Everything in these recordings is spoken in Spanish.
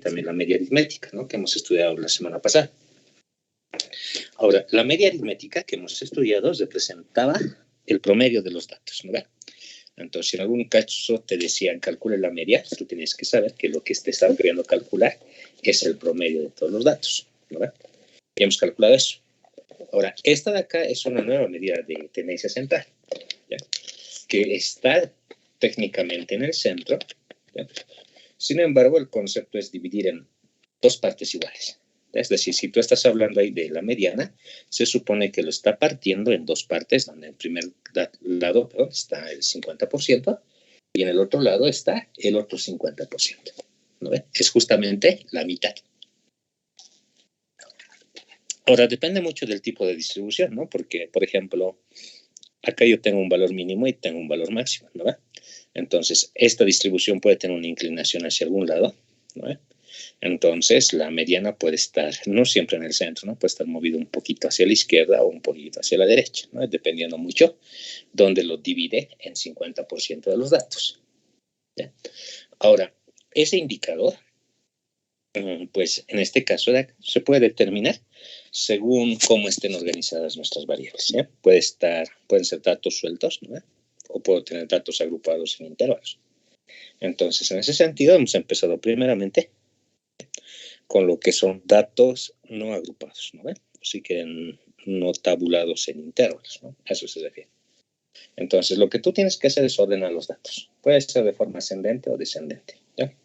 también la media aritmética, ¿no? Que hemos estudiado la semana pasada. Ahora, la media aritmética que hemos estudiado representaba el promedio de los datos, ¿no? Entonces, si en algún caso te decían calcule la media, tú tienes que saber que lo que te están queriendo calcular es el promedio de todos los datos, ¿no? Y hemos calculado eso. Ahora, esta de acá es una nueva medida de tendencia central, ¿ya? Que está técnicamente en el centro, ¿ya? Sin embargo, el concepto es dividir en dos partes iguales. Es decir, si tú estás hablando ahí de la mediana, se supone que lo está partiendo en dos partes, donde en el primer lado está el 50% y en el otro lado está el otro 50%. ¿No ve? Es justamente la mitad. Ahora, depende mucho del tipo de distribución, ¿no? Porque, por ejemplo, acá yo tengo un valor mínimo y tengo un valor máximo, ¿no ve? Entonces, esta distribución puede tener una inclinación hacia algún lado, ¿no ve? Entonces, la mediana puede estar, no siempre en el centro, ¿no? Puede estar movido un poquito hacia la izquierda o un poquito hacia la derecha, ¿no? Dependiendo mucho donde lo divide en 50% de los datos. ¿Ya? Ahora, ese indicador, pues en este caso se puede determinar según cómo estén organizadas nuestras variables, ¿ya? Pueden ser datos sueltos, ¿no? O puedo tener datos agrupados en intervalos. Entonces, en ese sentido, hemos empezado primeramente con lo que son datos no agrupados, ¿no? Así que no tabulados en intervalos, ¿no? A eso se refiere. Entonces, lo que tú tienes que hacer es ordenar los datos. Puede ser de forma ascendente o descendente, ¿ya?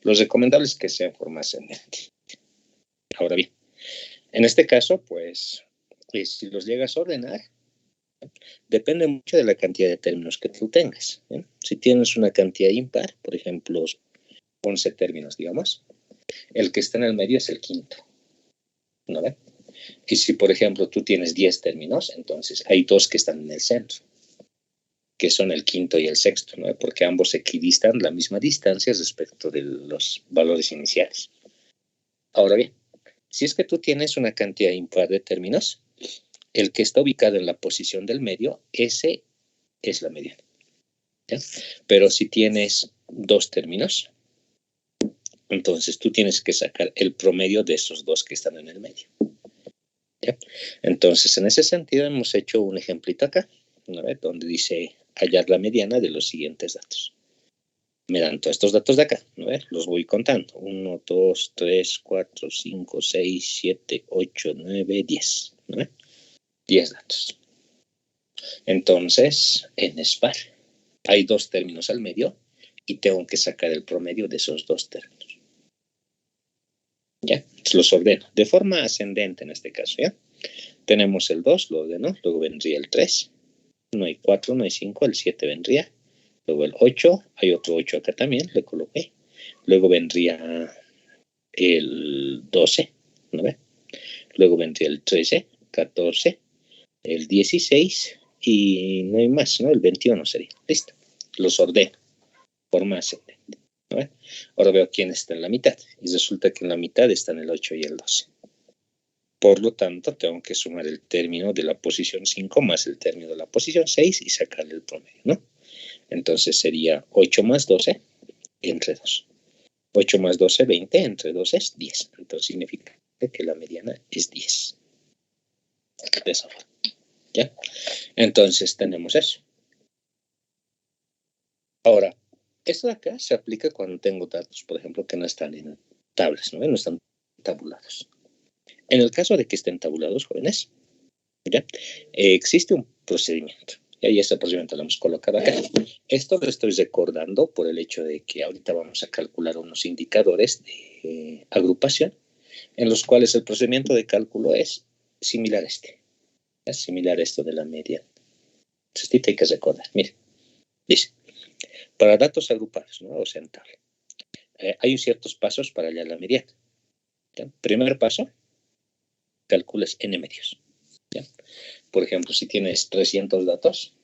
Lo recomendable es que sea de forma ascendente. Ahora bien, en este caso, pues, si los llegas a ordenar, depende mucho de la cantidad de términos que tú tengas, ¿eh? Si tienes una cantidad impar, por ejemplo, 11 términos, digamos, el que está en el medio es el quinto, ¿no ve? Y si, por ejemplo, tú tienes 10 términos, entonces hay dos que están en el centro, que son el quinto y el sexto, ¿no? Porque ambos equidistan la misma distancia respecto de los valores iniciales. Ahora bien, si es que tú tienes una cantidad impar de términos, el que está ubicado en la posición del medio, ese es la mediana, ¿ya? Pero si tienes dos términos, entonces tú tienes que sacar el promedio de esos dos que están en el medio, ¿ya? Entonces, en ese sentido, hemos hecho un ejemplito acá, ¿no? Donde dice hallar la mediana de los siguientes datos. Me dan todos estos datos de acá, ¿no? Los voy contando. 1, 2, 3, 4, 5, 6, 7, 8, 9, 10, ¿no? 10 datos. Entonces, en SPAR hay dos términos al medio y tengo que sacar el promedio de esos dos términos. ¿Ya? Los ordeno de forma ascendente en este caso, ¿ya? Tenemos el 2, lo ordeno, luego vendría el 3, no hay 4, no hay 5, el 7 vendría, luego el 8, hay otro 8 acá también, le coloqué, luego vendría el 12, ¿no ve? Luego vendría el 13, 14, el 16 y no hay más, ¿no? El 21 sería. Listo. Los ordeno por más ascendente, ¿no ve? Ahora veo quién está en la mitad y resulta que en la mitad están el 8 y el 12. Por lo tanto, tengo que sumar el término de la posición 5 más el término de la posición 6 y sacarle el promedio, ¿no? Entonces sería 8 más 12 entre 2. 8 más 12, 20, entre 2 es 10. Entonces significa que la mediana es 10. De esa forma, ¿ya? Entonces tenemos eso. Ahora, esto de acá se aplica cuando tengo datos, por ejemplo, que no están en tablas, ¿no? No están tabulados. En el caso de que estén tabulados, jóvenes, ¿ya? Existe un procedimiento. Y ahí ese procedimiento lo hemos colocado acá. Esto lo estoy recordando por el hecho de que ahorita vamos a calcular unos indicadores de agrupación en los cuales el procedimiento de cálculo es similar a este. Es similar a esto de la media. Entonces, hay que recordar. Mire, dice, para datos agrupados, ¿no? O sea, en tabla, hay ciertos pasos para hallar la mediana, ¿ya? Primer paso, calculas n medios, ¿ya? Por ejemplo, si tienes 300 datos,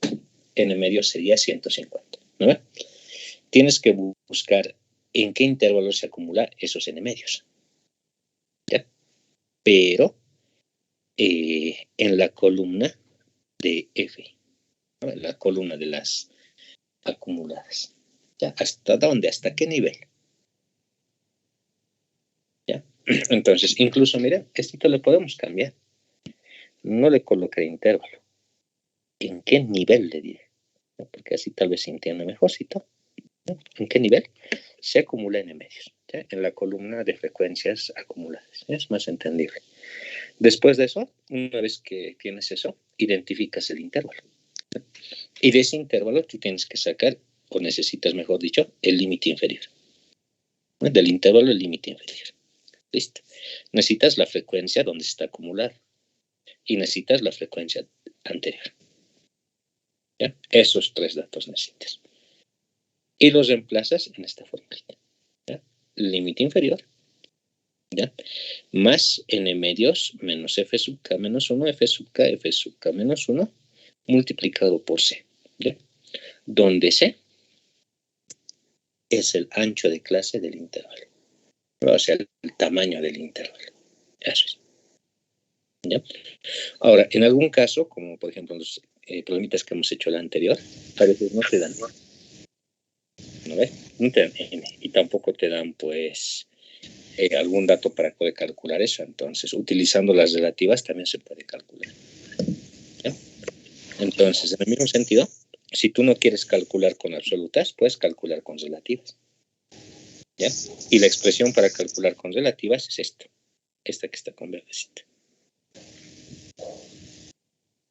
n medios sería 150, ¿no? Tienes que buscar en qué intervalo se acumulan esos n medios, ¿ya? Pero en la columna de F, ¿no? En la columna de las acumuladas, ¿ya? ¿Hasta dónde? ¿Hasta qué nivel? Entonces, incluso, mira, esto le podemos cambiar. No le colocaré intervalo. ¿En qué nivel le diré? Porque así tal vez se entienda mejorcito. ¿En qué nivel? Se acumula en medios, ¿ya? En la columna de frecuencias acumuladas. Es más entendible. Después de eso, una vez que tienes eso, identificas el intervalo. ¿Ya? Y de ese intervalo tú tienes que sacar, o necesitas, mejor dicho, el límite inferior. ¿No? Del intervalo el límite inferior. Listo. Necesitas la frecuencia donde está acumulado. Y necesitas la frecuencia anterior. ¿Ya? Esos tres datos necesitas. Y los reemplazas en esta formulita. ¿Ya? Límite inferior, ¿ya? Más n medios menos f sub k menos 1, f sub k menos 1, multiplicado por c, ¿ya? Donde c es el ancho de clase del intervalo, o sea, el tamaño del intervalo. Eso es. ¿Ya? Ahora, en algún caso, como por ejemplo los problemitas que hemos hecho la anterior, a veces no te dan, ¿no ves? No te dan n, y tampoco te dan, pues, algún dato para poder calcular eso. Entonces, utilizando las relativas también se puede calcular. ¿Ya? Entonces, en el mismo sentido, si tú no quieres calcular con absolutas, puedes calcular con relativas. ¿Ya? Y la expresión para calcular con relativas es esta que está con verdecita.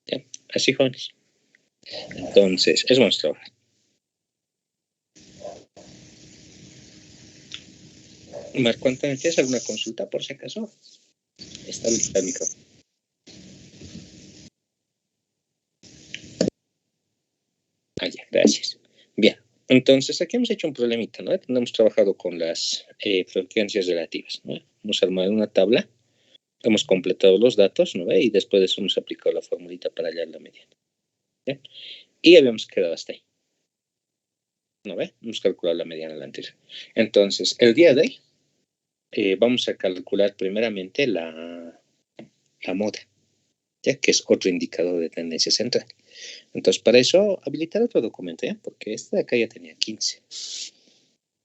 ¿Ya? Así, jóvenes. Entonces, es nuestro trabajo. Marco Antonio, ¿tienes alguna consulta por si acaso? Está lista el micrófono. Ah, ya, gracias. Bien, entonces aquí hemos hecho un problemita, ¿no? Hemos trabajado con las frecuencias relativas, ¿no? Hemos armado una tabla, hemos completado los datos, ¿no? Y después de eso hemos aplicado la formulita para hallar la mediana. ¿Ya? Y habíamos quedado hasta ahí. ¿No ve? Hemos calculado la mediana la anterior. Entonces, el día de hoy vamos a calcular primeramente la moda, ¿ya? Que es otro indicador de tendencia central. Entonces, para eso, habilitar otro documento, ¿ya? Porque este de acá ya tenía 15.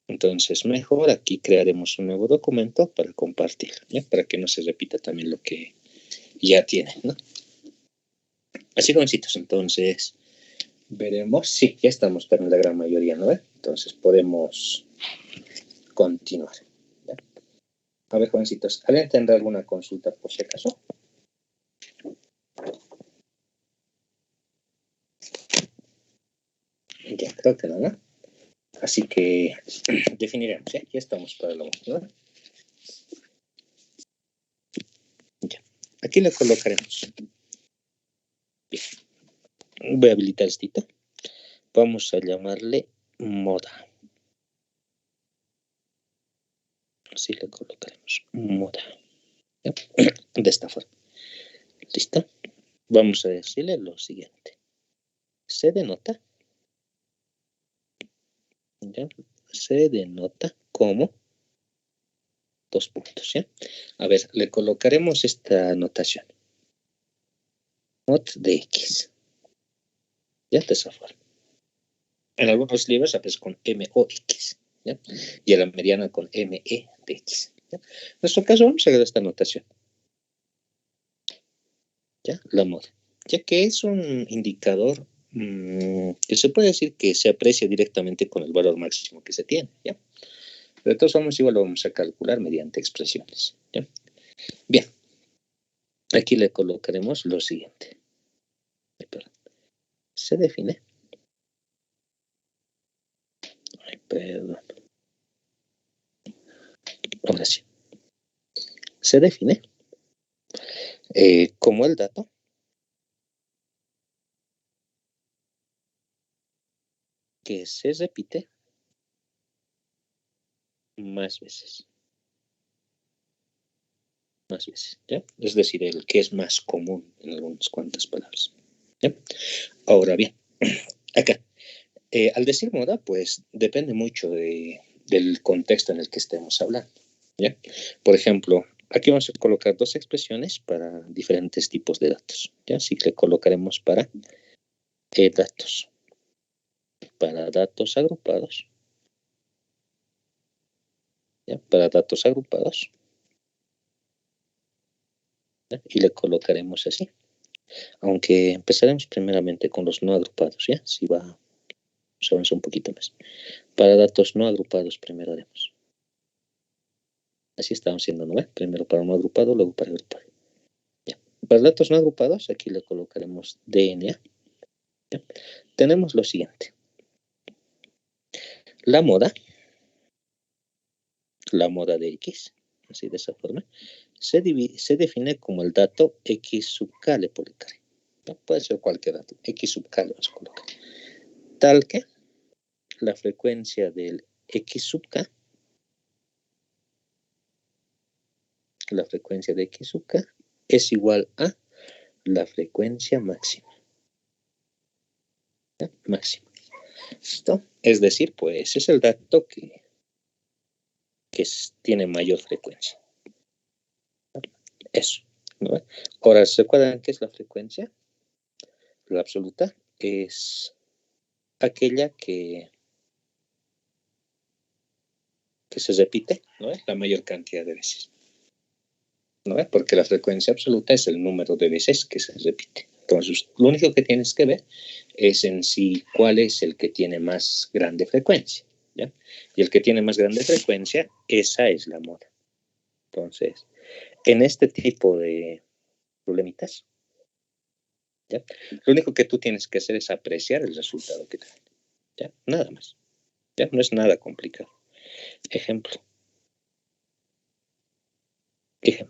Entonces, mejor aquí crearemos un nuevo documento para compartir, ¿ya? Para que no se repita también lo que ya tienen, ¿no? Así, jovencitos, entonces, veremos. Sí, ya estamos, pero en la gran mayoría, ¿no? Entonces, podemos continuar, ¿ya? A ver, jovencitos, ¿alguien tendrá alguna consulta por si acaso? Ya, creo que no, ¿no? Así que definiremos, ¿eh? Ya estamos para lo ¿no? Ya. Aquí le colocaremos. Bien. Voy a habilitar esto. Vamos a llamarle moda. Así le colocaremos moda. ¿Ya? De esta forma. ¿Listo? Vamos a decirle lo siguiente. Se denota. ¿Ya? Se denota como 2 puntos, ¿ya? A ver, le colocaremos esta notación. Mod de X. ¿Ya? De esa forma. En algunos libros aparece con MOX, ¿ya? Y en la mediana con ME de X. ¿Ya? En nuestro caso vamos a agregar esta notación. ¿Ya? La moda. Ya que es un indicador que se puede decir que se aprecia directamente con el valor máximo que se tiene, ¿ya? Pero de todos modos igual lo vamos a calcular mediante expresiones, ¿ya? Bien. Aquí le colocaremos lo siguiente. Se define. Ay, perdón. Ahora sí. Se define como el dato que se repite más veces. Más veces, ¿ya? Es decir, el que es más común en algunas cuantas palabras, ¿ya? Ahora bien, acá, al decir moda, pues depende mucho del contexto en el que estemos hablando, ¿ya? Por ejemplo, aquí vamos a colocar 2 expresiones para diferentes tipos de datos, ¿ya? Así que colocaremos para datos, para datos agrupados, ¿ya? Para datos agrupados, ¿ya? Y le colocaremos así. Aunque empezaremos primeramente con los no agrupados, ¿ya? Si va, se avanza un poquito más. Para datos no agrupados primero haremos. Así estamos haciendo, ¿no? Primero para no agrupado, luego para agrupado. Ya. Para datos no agrupados, aquí le colocaremos DNA. ¿Ya? Tenemos lo siguiente. La moda de X, así de esa forma, se define como el dato X sub k le colocaré. ¿No? Puede ser cualquier dato, X sub k le vamos a colocar. Tal que la frecuencia del X sub k, la frecuencia de X sub k es igual a la frecuencia máxima. ¿Ya? Máxima. ¿Listo? Es decir, pues es el dato que tiene mayor frecuencia. Eso. ¿No? Ahora, ¿se acuerdan qué es la frecuencia? La absoluta es aquella que se repite, ¿no? La mayor cantidad de veces. ¿No? Porque la frecuencia absoluta es el número de veces que se repite. Entonces, lo único que tienes que ver es en sí cuál es el que tiene más grande frecuencia. ¿Ya? Y el que tiene más grande frecuencia, esa es la moda. Entonces, en este tipo de problemitas, ¿ya? Lo único que tú tienes que hacer es apreciar el resultado que te da. ¿Ya? Nada más. ¿Ya? No es nada complicado. Ejemplo. ¿Ya?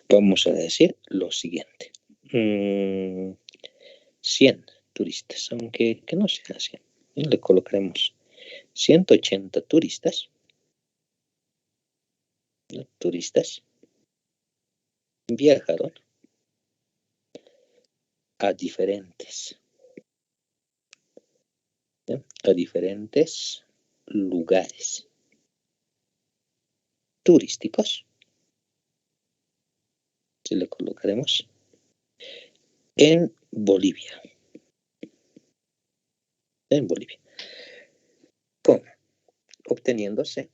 Vamos a decir lo siguiente. 100 turistas, aunque que no sea 100. Le colocaremos 180 turistas. ¿No? Turistas viajaron a diferentes, ¿ya? A diferentes lugares turísticos. Si le colocaremos en Bolivia. En Bolivia. ¿Cómo? Obteniéndose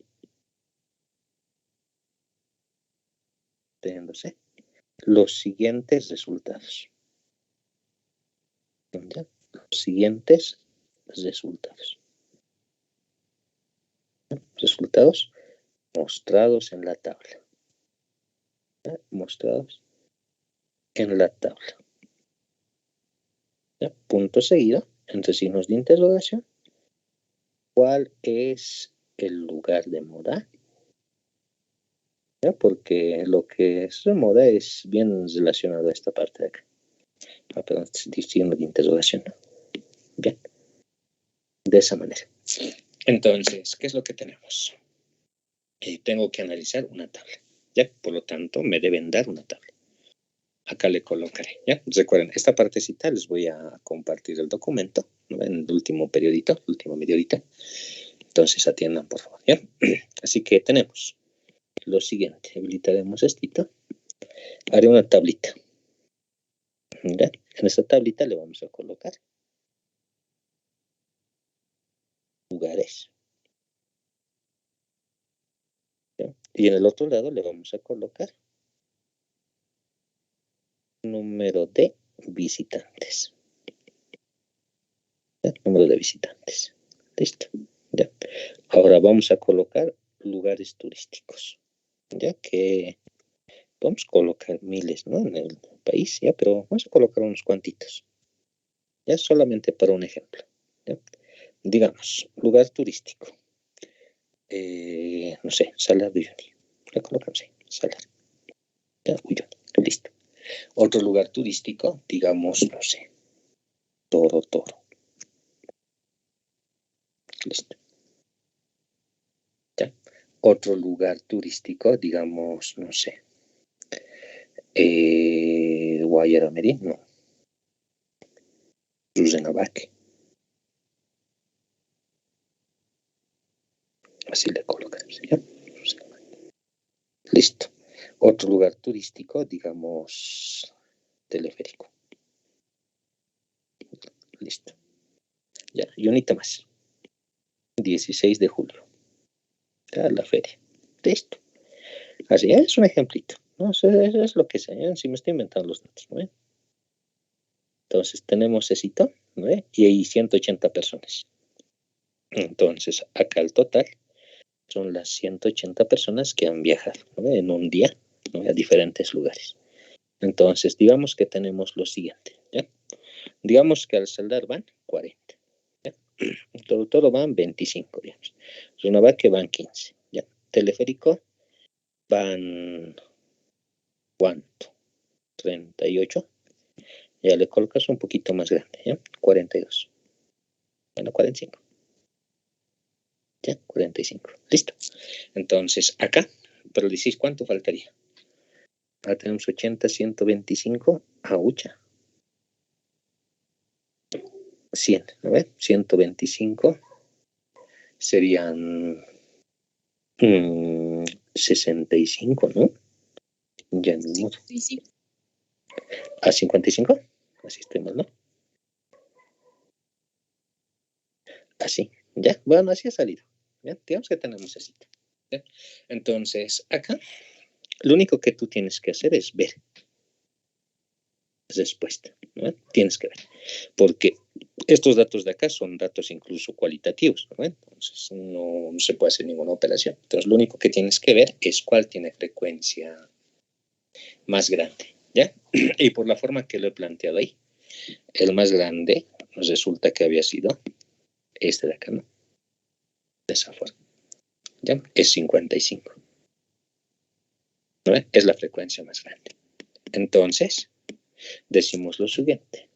los siguientes resultados. ¿Ya? Los siguientes resultados. Resultados mostrados en la tabla. ¿Ya? Mostrados en la tabla. ¿Ya? Punto seguido, entre signos de interrogación. ¿Cuál es el lugar de moda? ¿Ya? Porque lo que es de moda es bien relacionado a esta parte de acá. Ah, perdón, signo de interrogación. Bien. De esa manera. Entonces, ¿qué es lo que tenemos? Tengo que analizar una tabla. ¿Ya? Por lo tanto, me deben dar una tabla. Acá le colocaré, ¿ya? Recuerden, esta partecita les voy a compartir el documento, ¿no? En el último periodito, última media horita. Entonces atiendan, por favor, ¿ya? Así que tenemos lo siguiente. Habilitaremos esto. Haré una tablita. ¿Ya? En esta tablita le vamos a colocar lugares. ¿Ya? Y en el otro lado le vamos a colocar número de visitantes. ¿Ya? Número de visitantes. Listo. ¿Ya? Ahora vamos a colocar lugares turísticos. Ya que vamos a colocar miles, ¿no? En el país, ya, pero vamos a colocar unos cuantitos. Ya solamente para un ejemplo. ¿Ya? Digamos, lugar turístico. No sé, Salar de Uyuni. La colocamos ahí, Salar. Ya, Uyuni, listo. Otro lugar turístico, digamos, no sé, Toro. Listo. ¿Ya? Otro lugar turístico, digamos, no sé, Guayaramerí, no. Ruzenavaque. Así le colocamos, ¿ya? Listo. Otro lugar turístico, digamos, Teleférico. Listo. Ya, y unita más. 16 de julio. Ya, la feria. Listo. Así es un ejemplito. No, eso es lo que sé, ¿eh? Si me estoy inventando los datos, ¿no? Entonces tenemos éxito, ¿no? Y hay 180 personas. Entonces, acá el total son las 180 personas que han viajado, ¿no? En un día, ¿no? A diferentes lugares. Entonces, digamos que tenemos lo siguiente, ¿ya? Digamos que al saldar van 40, ¿ya? Todo van 25, digamos. Runavaque van 15, ¿ya? Teleférico van, ¿cuánto? 38. Ya le colocas un poquito más grande, ¿ya? 42. Bueno, 45. Ya, 45. Listo. Entonces, acá, pero decís, ¿cuánto faltaría? Ahora tenemos 80, 125. Aucha. 100, ¿no ves? 125 serían 65, ¿no? Ya no. Sí. ¿A 55? Así estoy mal, ¿no? Así, ya. Bueno, así ha salido. ¿Ya? Digamos que tenemos así. ¿Ya? Entonces, acá, lo único que tú tienes que hacer es ver respuesta, ¿no? Tienes que ver. Porque estos datos de acá son datos incluso cualitativos, ¿no? Entonces no se puede hacer ninguna operación. Entonces lo único que tienes que ver es cuál tiene frecuencia más grande, ¿ya? Y por la forma que lo he planteado ahí, el más grande nos resulta que había sido este de acá, ¿no? De esa forma, ¿ya? Es 55, ¿no? Es la frecuencia más grande. Entonces, decimos lo siguiente.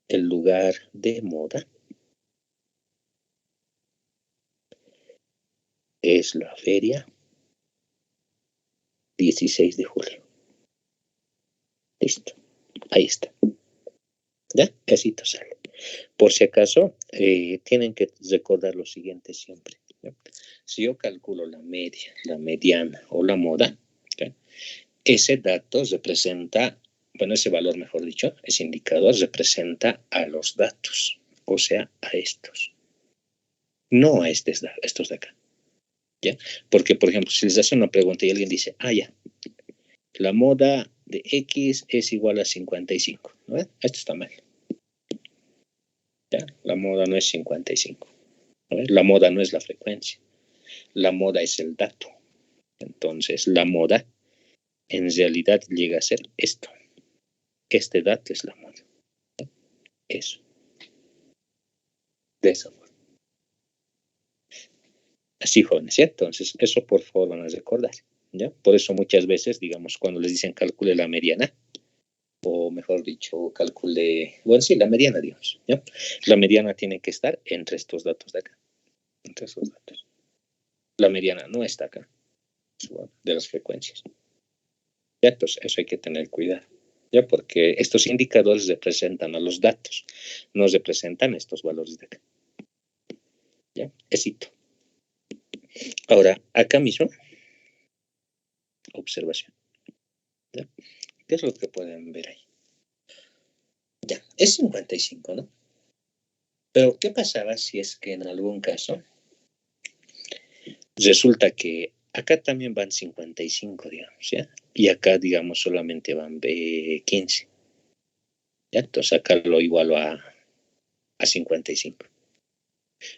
El lugar de moda es la feria 16 de julio. Listo. Ahí está. ¿Ya? Casito sale. Por si acaso, tienen que recordar lo siguiente siempre. ¿Ya? Si yo calculo la media, la mediana o la moda, ¿ya? Ese dato representa, bueno, ese valor, mejor dicho, ese indicador representa a los datos, o sea, a estos, no a estos de acá. ¿Ya? Porque, por ejemplo, si les hace una pregunta y alguien dice, ya, la moda de X es igual a 55, ¿no? Esto está mal. ¿Ya? La moda no es 55. ¿No? La moda no es la frecuencia. La moda es el dato. Entonces, la moda en realidad llega a ser esto. Este dato es la moda. Eso. De esa forma. Así, jóvenes, ¿ya? Entonces, eso por favor van a recordar. ¿Ya? Por eso muchas veces, digamos, cuando les dicen calcule la mediana, o mejor dicho, calcule, bueno, sí, la mediana, digamos, ¿ya? La mediana tiene que estar entre estos datos de acá, entre esos datos. La mediana no está acá, de las frecuencias. ¿Ya? Entonces, eso hay que tener cuidado, ¿ya? Porque estos indicadores representan a los datos, no representan estos valores de acá. ¿Ya? Éxito. Ahora, acá mismo, observación. ¿Ya? ¿Qué es lo que pueden ver ahí? Ya, es 55, ¿no? Pero, ¿qué pasaba si es que en algún caso resulta que acá también van 55, digamos, ¿ya? Y acá, digamos, solamente van 15. ¿Ya? Entonces acá lo igualo a 55.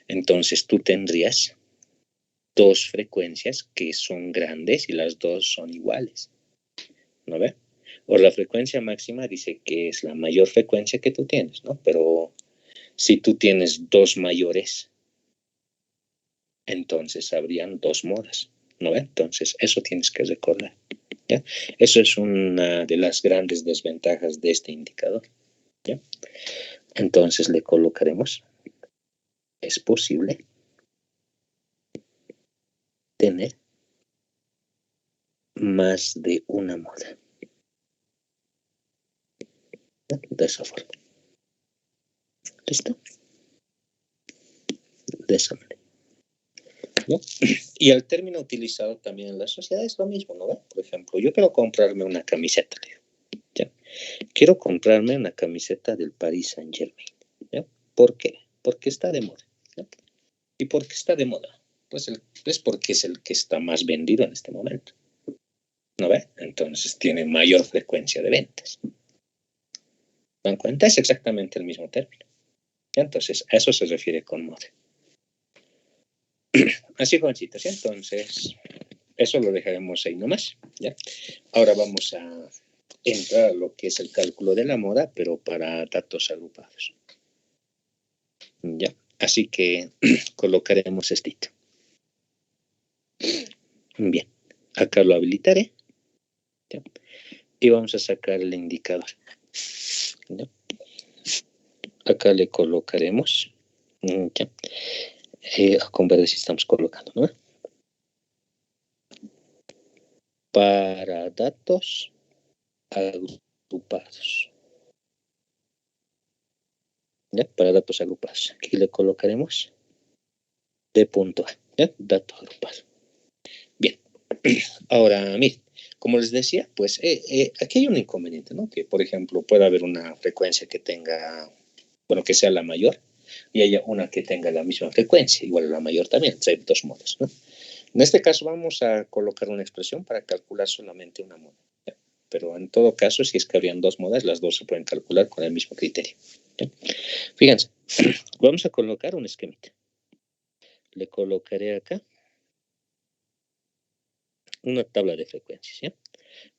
Entonces tú tendrías dos frecuencias que son grandes y las dos son iguales, ¿no ve? O la frecuencia máxima dice que es la mayor frecuencia que tú tienes, ¿no? Pero si tú tienes dos mayores, entonces habrían dos modas, ¿no ve? Entonces eso tienes que recordar, ¿ya? Eso es una de las grandes desventajas de este indicador, ¿ya? Entonces le colocaremos, es posible tener más de una moda, ¿ya? De esa forma. ¿Listo? De esa manera. ¿Ya? Y el término utilizado también en la sociedad es lo mismo, ¿no? Por ejemplo, yo quiero comprarme una camiseta, ¿ya? Quiero comprarme una camiseta del Paris Saint-Germain, ¿ya? ¿Por qué? Porque está de moda, ¿ya? ¿Y por qué está de moda? Pues es porque es el que está más vendido en este momento. ¿No ve? Entonces tiene mayor frecuencia de ventas. ¿Dan cuenta? Es exactamente el mismo término. Entonces, a eso se refiere con moda. Así, jovencitos. Entonces, eso lo dejaremos ahí nomás. ¿Ya? Ahora vamos a entrar a lo que es el cálculo de la moda, pero para datos agrupados. ¿Ya? Así que colocaremos esto. Bien, acá lo habilitaré. ¿Ya? Y vamos a sacar el indicador. ¿Ya? Acá le colocaremos. ¿Ya? Con verde si estamos colocando, ¿no? Para datos agrupados. ¿Ya? Para datos agrupados. Aquí le colocaremos de punto A. ¿Ya? Dato agrupado. Bien. Ahora, miren, como les decía, pues aquí hay un inconveniente, ¿no? Que, por ejemplo, puede haber una frecuencia que tenga, bueno, que sea la mayor, y haya una que tenga la misma frecuencia, igual la mayor también. Hay dos modos, ¿no? En este caso vamos a colocar una expresión para calcular solamente una moda. ¿Ya? Pero en todo caso, si es que habrían dos modas, las dos se pueden calcular con el mismo criterio. ¿Ya? Fíjense, vamos a colocar un esquemita. Le colocaré acá una tabla de frecuencias, ¿ya?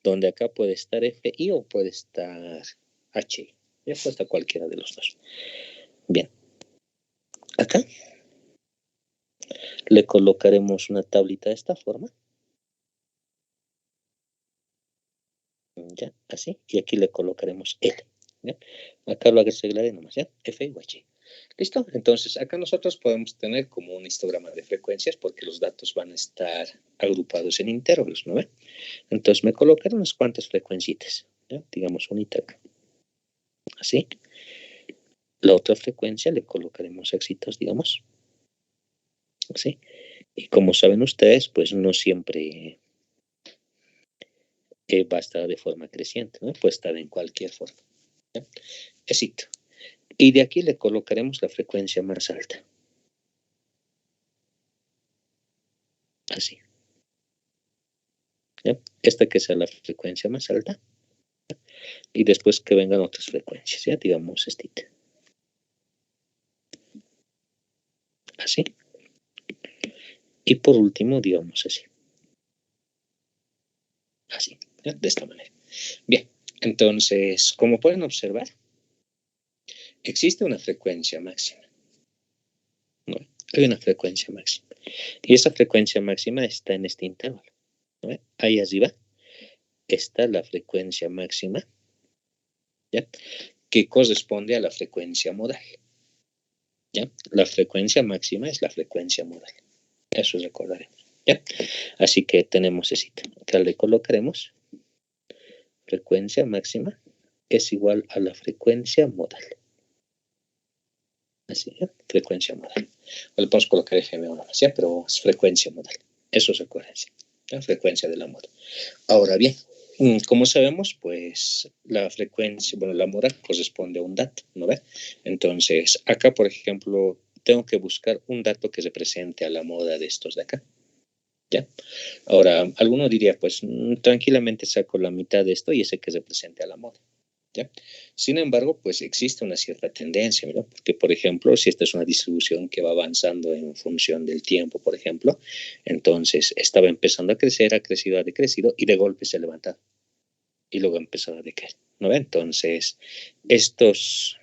Donde acá puede estar FI o puede estar HI. Ya puede estar cualquiera de los dos. Bien. Acá le colocaremos una tablita de esta forma. Ya, así. Y aquí le colocaremos L. ¿Ya? Acá lo agregaré nomás, ¿ya? FI o HI. ¿Listo? Entonces, acá nosotros podemos tener como un histograma de frecuencias porque los datos van a estar agrupados en intervalos, ¿no ve? Entonces, me colocaré unas cuantas frecuencitas, ¿ya? Digamos, unita acá. Así. La otra frecuencia le colocaremos éxitos, digamos. Así. Y como saben ustedes, pues no siempre va a estar de forma creciente, ¿no? Puede estar en cualquier forma. ¿Ya? Éxito. Y de aquí le colocaremos la frecuencia más alta. Así. ¿Ya? Esta que sea la frecuencia más alta. Y después que vengan otras frecuencias, ¿ya? Digamos esta. Así. Y por último, digamos así. Así. ¿Ya? De esta manera. Bien. Entonces, como pueden observar, existe una frecuencia máxima. ¿No? Hay una frecuencia máxima. Y esa frecuencia máxima está en este intervalo. ¿No? Ahí arriba está la frecuencia máxima, ¿ya? Que corresponde a la frecuencia modal. ¿Ya? La frecuencia máxima es la frecuencia modal. Eso recordaremos. ¿Ya? Así que tenemos ese. Acá le colocaremos frecuencia máxima es igual a la frecuencia modal. Así, ¿ya? Frecuencia modal. O le podemos colocar FM nomás, ¿ya? Pero es frecuencia modal. Eso es recurrencia. La frecuencia de la moda. Ahora bien, como sabemos, pues la frecuencia, bueno, la moda corresponde a un dato, ¿no ve? Entonces, acá, por ejemplo, tengo que buscar un dato que represente a la moda de estos de acá. ¿Ya? Ahora, alguno diría, pues tranquilamente saco la mitad de esto y ese que represente a la moda. ¿Ya? Sin embargo, pues existe una cierta tendencia, ¿no? Porque, por ejemplo, si esta es una distribución que va avanzando en función del tiempo, por ejemplo, entonces estaba empezando a crecer, ha decrecido y de golpe se ha levantado y luego ha empezado a decaer, ¿no? Entonces, estos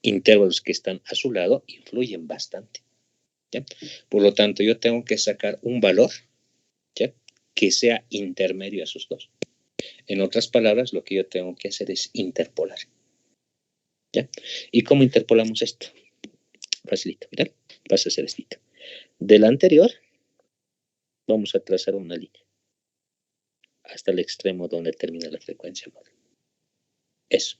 intervalos que están a su lado influyen bastante, ¿ya? Por lo tanto, yo tengo que sacar un valor, ¿ya? Que sea intermedio a esos dos. En otras palabras, lo que yo tengo que hacer es interpolar. ¿Ya? ¿Y cómo interpolamos esto? Facilito, mirad, pasa a ser esto. Del anterior, vamos a trazar una línea hasta el extremo donde termina la frecuencia modal. Eso.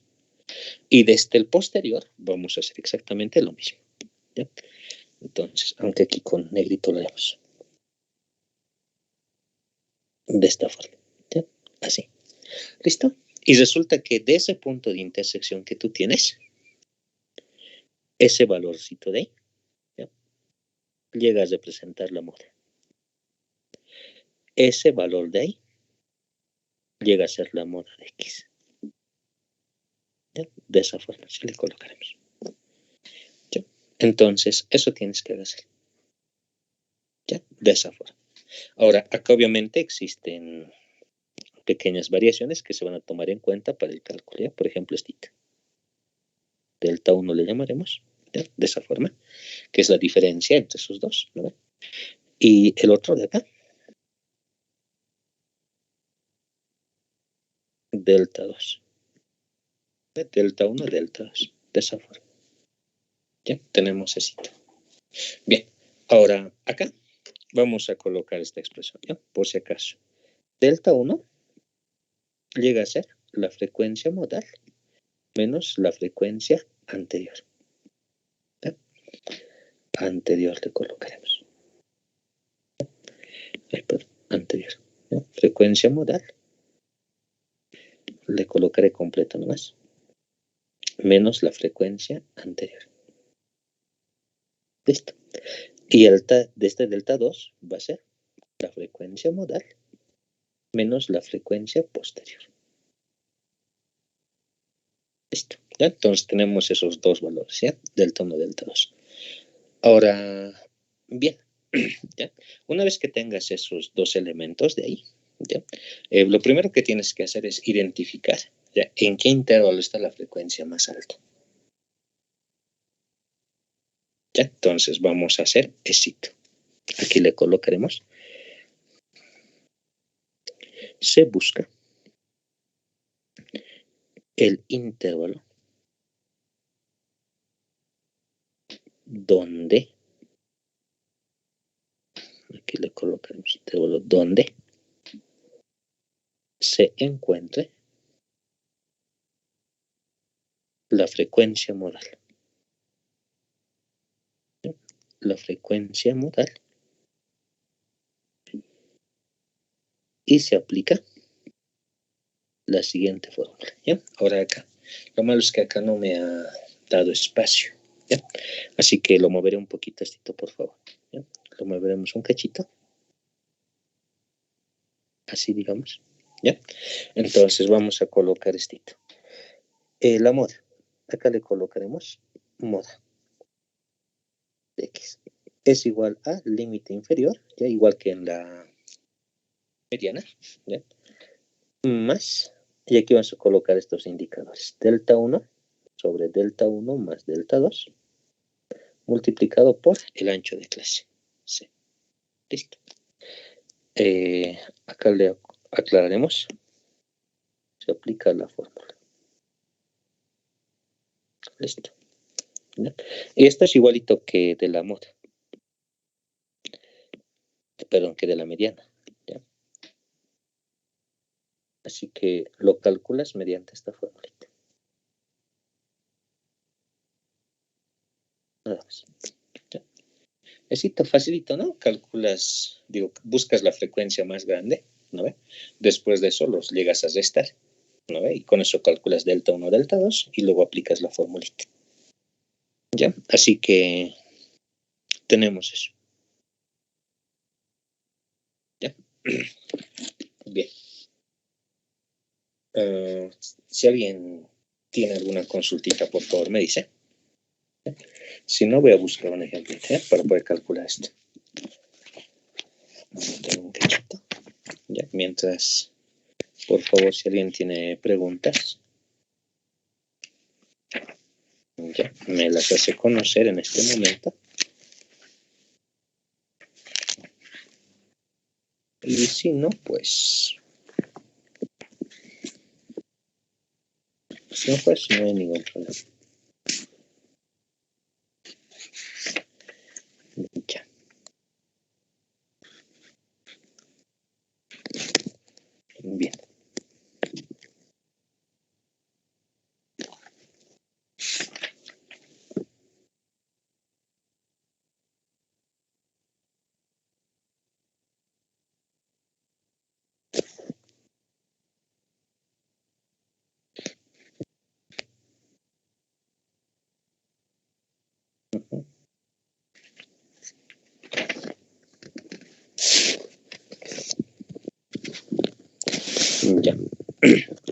Y desde el posterior, vamos a hacer exactamente lo mismo. ¿Ya? Entonces, aunque aquí con negrito lo haremos. De esta forma. ¿Ya? Así. ¿Listo? Y resulta que de ese punto de intersección que tú tienes, ese valorcito de ahí, ¿ya? llega a representar la moda. Ese valor de ahí llega a ser la moda de X. ¿Ya? De esa forma se le colocaremos. ¿Ya? Entonces, eso tienes que hacer. ¿Ya? De esa forma. Ahora, acá obviamente existen pequeñas variaciones que se van a tomar en cuenta para el cálculo. ¿Ya? Por ejemplo, delta 1 le llamaremos, ¿ya? De esa forma, que es la diferencia entre esos dos, ¿no? Y el otro de acá, delta 2. Delta 1, delta 2. De esa forma. Ya tenemos ese. Bien, ahora acá vamos a colocar esta expresión, ¿ya? Por si acaso. Delta 1 llega a ser la frecuencia modal menos la frecuencia anterior. ¿Ya? Anterior le colocaremos. Anterior. ¿Ya? Frecuencia modal. Le colocaré completo nomás. Menos la frecuencia anterior. Listo. Y de este delta 2 va a ser la frecuencia modal menos la frecuencia posterior. Listo. ¿Ya? Entonces tenemos esos dos valores, ¿ya? Delta 1, delta 2. Ahora, bien, ¿ya? Una vez que tengas esos dos elementos de ahí, ¿ya? Lo primero que tienes que hacer es identificar, ¿ya? En qué intervalo está la frecuencia más alta. ¿Ya? Entonces vamos a hacer éxito. Aquí le colocaremos. Se busca el intervalo donde, aquí le colocaremos intervalo donde se encuentre la frecuencia modal. ¿Ya? La frecuencia modal. Y se aplica la siguiente fórmula. ¿Ya? Ahora acá. Lo malo es que acá no me ha dado espacio. ¿Ya? Así que lo moveré un poquito esto, por favor. ¿Ya? Lo moveremos un cachito. Así digamos. ¿Ya? Entonces vamos a colocar esto. La moda. Acá le colocaremos moda de X. Es igual a límite inferior, ya igual que en la mediana. ¿Ya? Más. Y aquí vamos a colocar estos indicadores. Delta 1 sobre delta 1 más delta 2 multiplicado por el ancho de clase. Sí. Listo. Acá le aclararemos. Se aplica la fórmula. Listo. ¿Ya? Y esto es igualito que de la moda. Perdón, que de la mediana. ¿Ya? Así que lo calculas mediante esta fórmulita. Nada más. ¿Ya? Esito facilito, ¿no? Calculas, digo, buscas la frecuencia más grande, ¿no ve? Después de eso los llegas a restar, ¿no ve? Y con eso calculas delta 1, delta 2 y luego aplicas la formulita. ¿Ya? Así que tenemos eso. ¿Ya? Bien. Si alguien tiene alguna consultita, por favor, me dice. ¿Ya? Si no, voy a buscar un ejemplo, ¿ya? Para poder calcular esto. Tengo un cachito. ¿Ya? Mientras, por favor, si alguien tiene preguntas, ya me las hace conocer en este momento. Y si no, pues no hay ningún problema. Ya. Bien.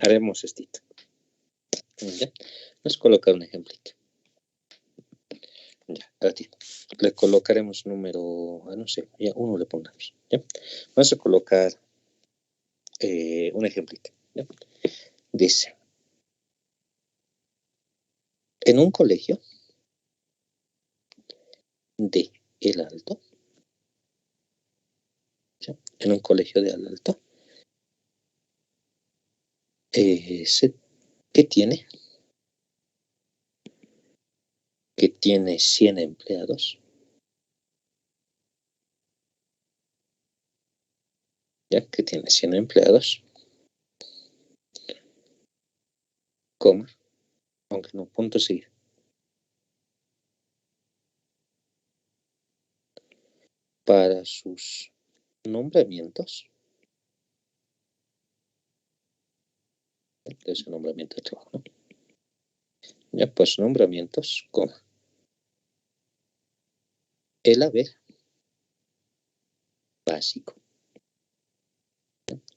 haremos estito. ¿Ya? Vamos a colocar un ejemplito. Ya, aquí. Le colocaremos número, no sé, ya 1 le pongamos. ¿Ya? Vamos a colocar un ejemplito. ¿Ya? Dice, en un colegio de El Alto, ¿ya? En un colegio de El Alto, ¿qué tiene? Que tiene 100 empleados, ya que tiene 100 empleados, coma, aunque no, punto seguido. Para sus nombramientos, es el nombramiento de trabajo, ¿no? Ya, pues nombramientos, coma, el haber básico,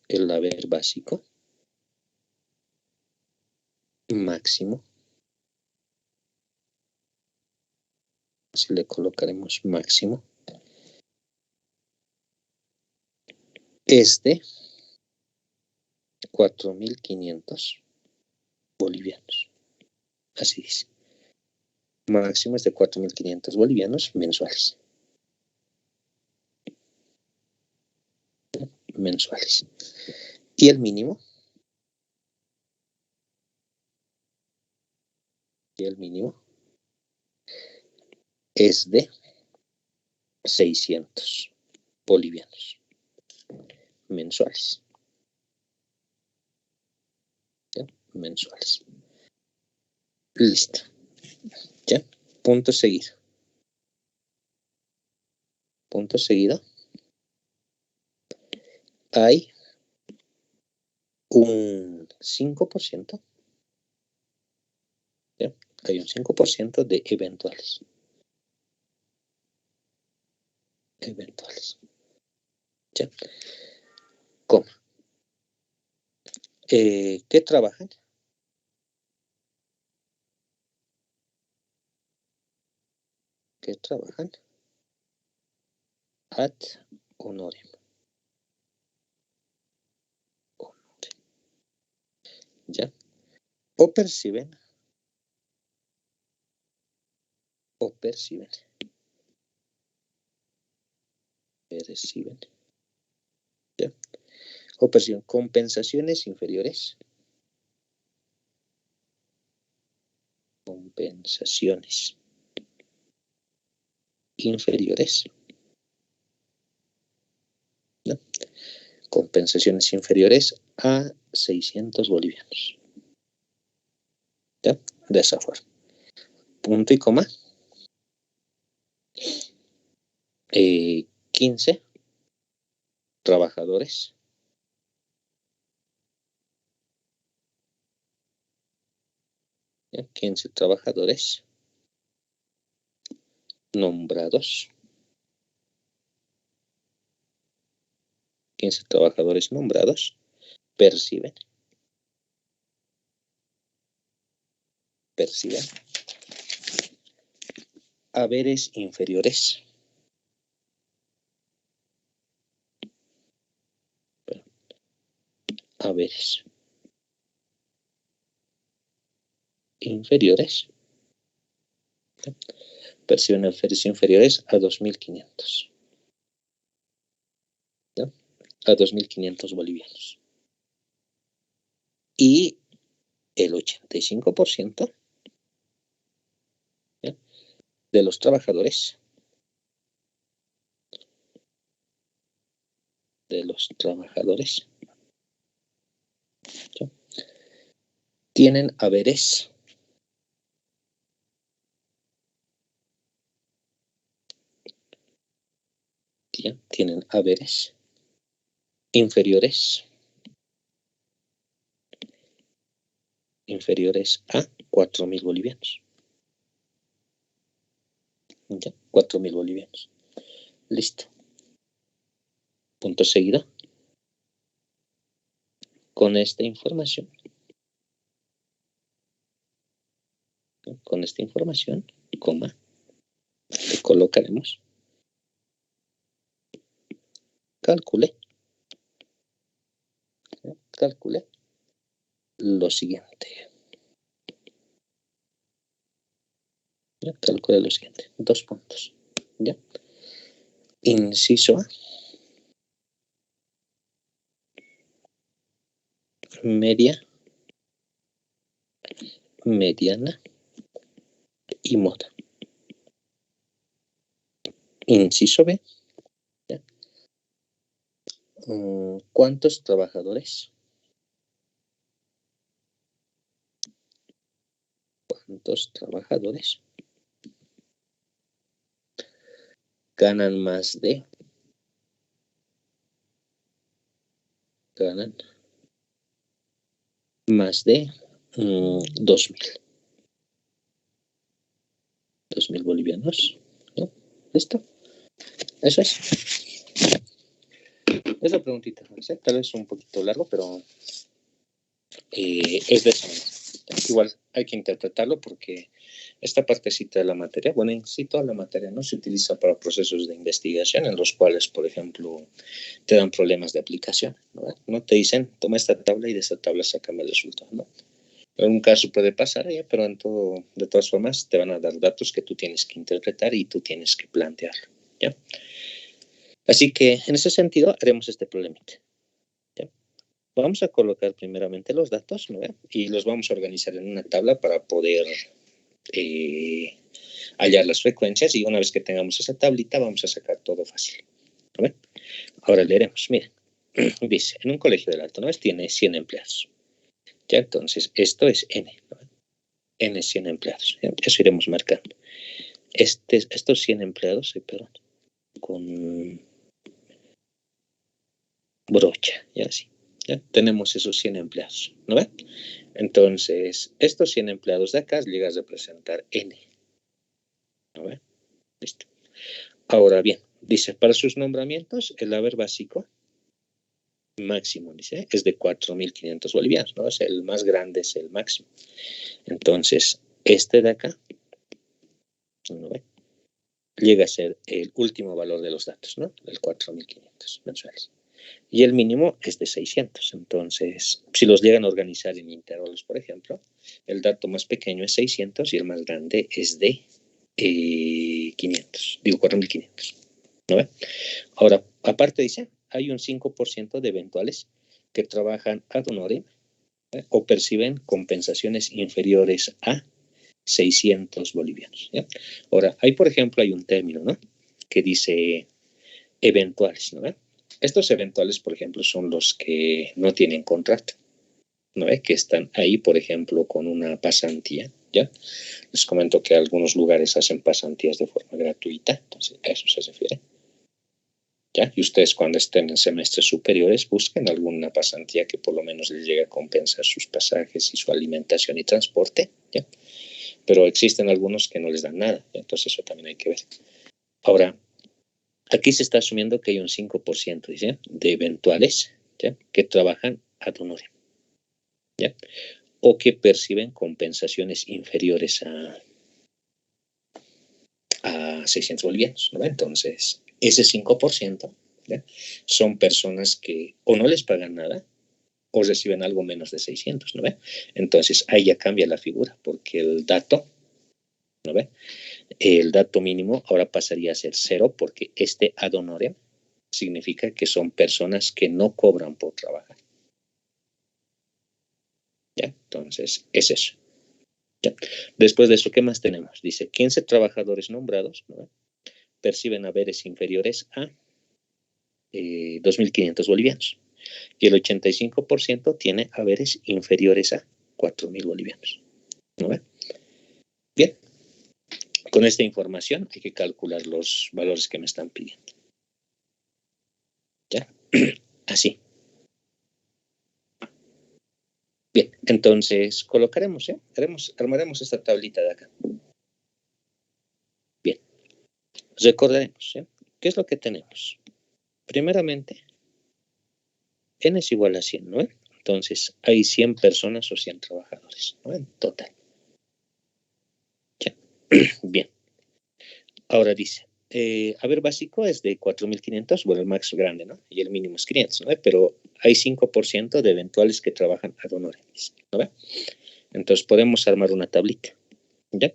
el haber básico máximo, así le colocaremos máximo, es de 4.500 bolivianos, así dice, máximo es de 4.500 bolivianos mensuales. Mensuales. Y el mínimo, es de 600 bolivianos mensuales. ¿Ya? Mensuales. Listo. ¿Ya? Punto seguido. Punto seguido. Hay un 5%. ¿Ya? Hay un 5% de eventuales. Eventuales. ¿Ya? ¿Cómo? ¿Qué trabajan? ¿Qué trabajan? Ad honorem. ¿Ya? O perciben. Perciben. ¿Ya? O perciben compensaciones inferiores. Compensaciones inferiores. ¿No? Compensaciones inferiores a 600 bolivianos. ¿Ya? De esa forma. Punto y coma. 15 trabajadores. ¿Ya? 15 trabajadores nombrados. 15 trabajadores nombrados perciben haberes inferiores. Haberes inferiores. ¿Ya? Perciben haberes inferiores a 2.500. ¿Ya? A 2.500 bolivianos. Y el 85%, ¿ya? De los trabajadores ¿ya? Tienen haberes ¿ya? Tienen haberes inferiores a 4.000 bolivianos. ¿Ya? 4.000 bolivianos. Listo. Punto seguido. Con esta información Con esta información, coma, le colocaremos calcule lo siguiente. ¿Ya? Calcule lo siguiente. 2 puntos. ¿Ya? Inciso A. Media, mediana y moda. Inciso B. ¿Ya? ¿Cuántos trabajadores? ¿Cuántos trabajadores ganan más de 2.000 bolivianos? ¿No? ¿Listo? Eso es. Esa preguntita, tal vez un poquito largo, pero es de esa manera. Igual hay que interpretarlo porque esta partecita de la materia, bueno, en sí toda la materia no se utiliza para procesos de investigación en los cuales, por ejemplo, te dan problemas de aplicación, ¿no? No te dicen, toma esta tabla y de esta tabla sácame el resultado, ¿no? En un caso puede pasar, pero de todas formas te van a dar datos que tú tienes que interpretar y tú tienes que plantearlo, ¿ya? Así que en ese sentido haremos este problemita. Vamos a colocar primeramente los datos, ¿no? Y los vamos a organizar en una tabla para poder hallar las frecuencias, y una vez que tengamos esa tablita vamos a sacar todo fácil, ¿no? Ahora leeremos, miren, dice, en un colegio del Alto Nuez tiene 100 empleados, ¿ya? Entonces esto es N, ¿no? N es 100 empleados, ¿ya? Eso iremos marcando. Estos 100 empleados, perdón, con brocha, ya así. ¿Ya? Tenemos esos 100 empleados, ¿no ven? Entonces, estos 100 empleados de acá llegan a representar N, ¿no ven? Listo. Ahora bien, dice, para sus nombramientos, el haber básico máximo, dice, es de 4.500 bolivianos, ¿no? Es el más grande, es el máximo. Entonces, este de acá, ¿no ven? Llega a ser el último valor de los datos, ¿no? El 4.500 mensuales. Y el mínimo es de 600. Entonces, si los llegan a organizar en intervalos, por ejemplo, el dato más pequeño es 600 y el más grande es de 4.500. ¿No ve? Ahora, aparte dice, hay un 5% de eventuales que trabajan ad honorem o perciben compensaciones inferiores a 600 bolivianos. ¿Ya? Ahora, por ejemplo, hay un término, ¿no? Que dice eventuales, ¿no? Estos eventuales, por ejemplo, son los que no tienen contrato, ¿no? Que están ahí, por ejemplo, con una pasantía, ¿ya? Les comento que algunos lugares hacen pasantías de forma gratuita, entonces a eso se refiere, ¿ya? Y ustedes cuando estén en semestres superiores busquen alguna pasantía que por lo menos les llegue a compensar sus pasajes y su alimentación y transporte, ¿ya? Pero existen algunos que no les dan nada, ¿ya? Entonces eso también hay que ver. Ahora, aquí se está asumiendo que hay un 5%, ¿sí? De eventuales, ¿ya? Que trabajan ad honorem, ¿ya? O que perciben compensaciones inferiores a 600 bolivianos, ¿no? Entonces, ese 5%, ¿ya? Son personas que o no les pagan nada o reciben algo menos de 600, ¿no ve? Entonces, ahí ya cambia la figura, porque el dato, ¿no ve? El dato mínimo ahora pasaría a ser 0, porque este ad honorem significa que son personas que no cobran por trabajar. ¿Ya? Entonces, es eso. ¿Ya? Después de eso, ¿qué más tenemos? Dice, 15 trabajadores nombrados, ¿no? Perciben haberes inferiores a 2.500 bolivianos. Y el 85% tiene haberes inferiores a 4.000 bolivianos. ¿No ve? Bien. Con esta información hay que calcular los valores que me están pidiendo. ¿Ya? Así. Bien, entonces colocaremos, armaremos esta tablita de acá. Bien, recordaremos, ¿qué es lo que tenemos? Primeramente, n es igual a 100, ¿no? ¿Eh? Entonces, hay 100 personas o 100 trabajadores, ¿no? En total. Bien. Ahora dice, haber básico es de 4.500, bueno, el más grande, ¿no? Y el mínimo es 500, ¿no? Pero hay 5% de eventuales que trabajan ad honorem, ¿no ve? Entonces podemos armar una tablita, ¿ya?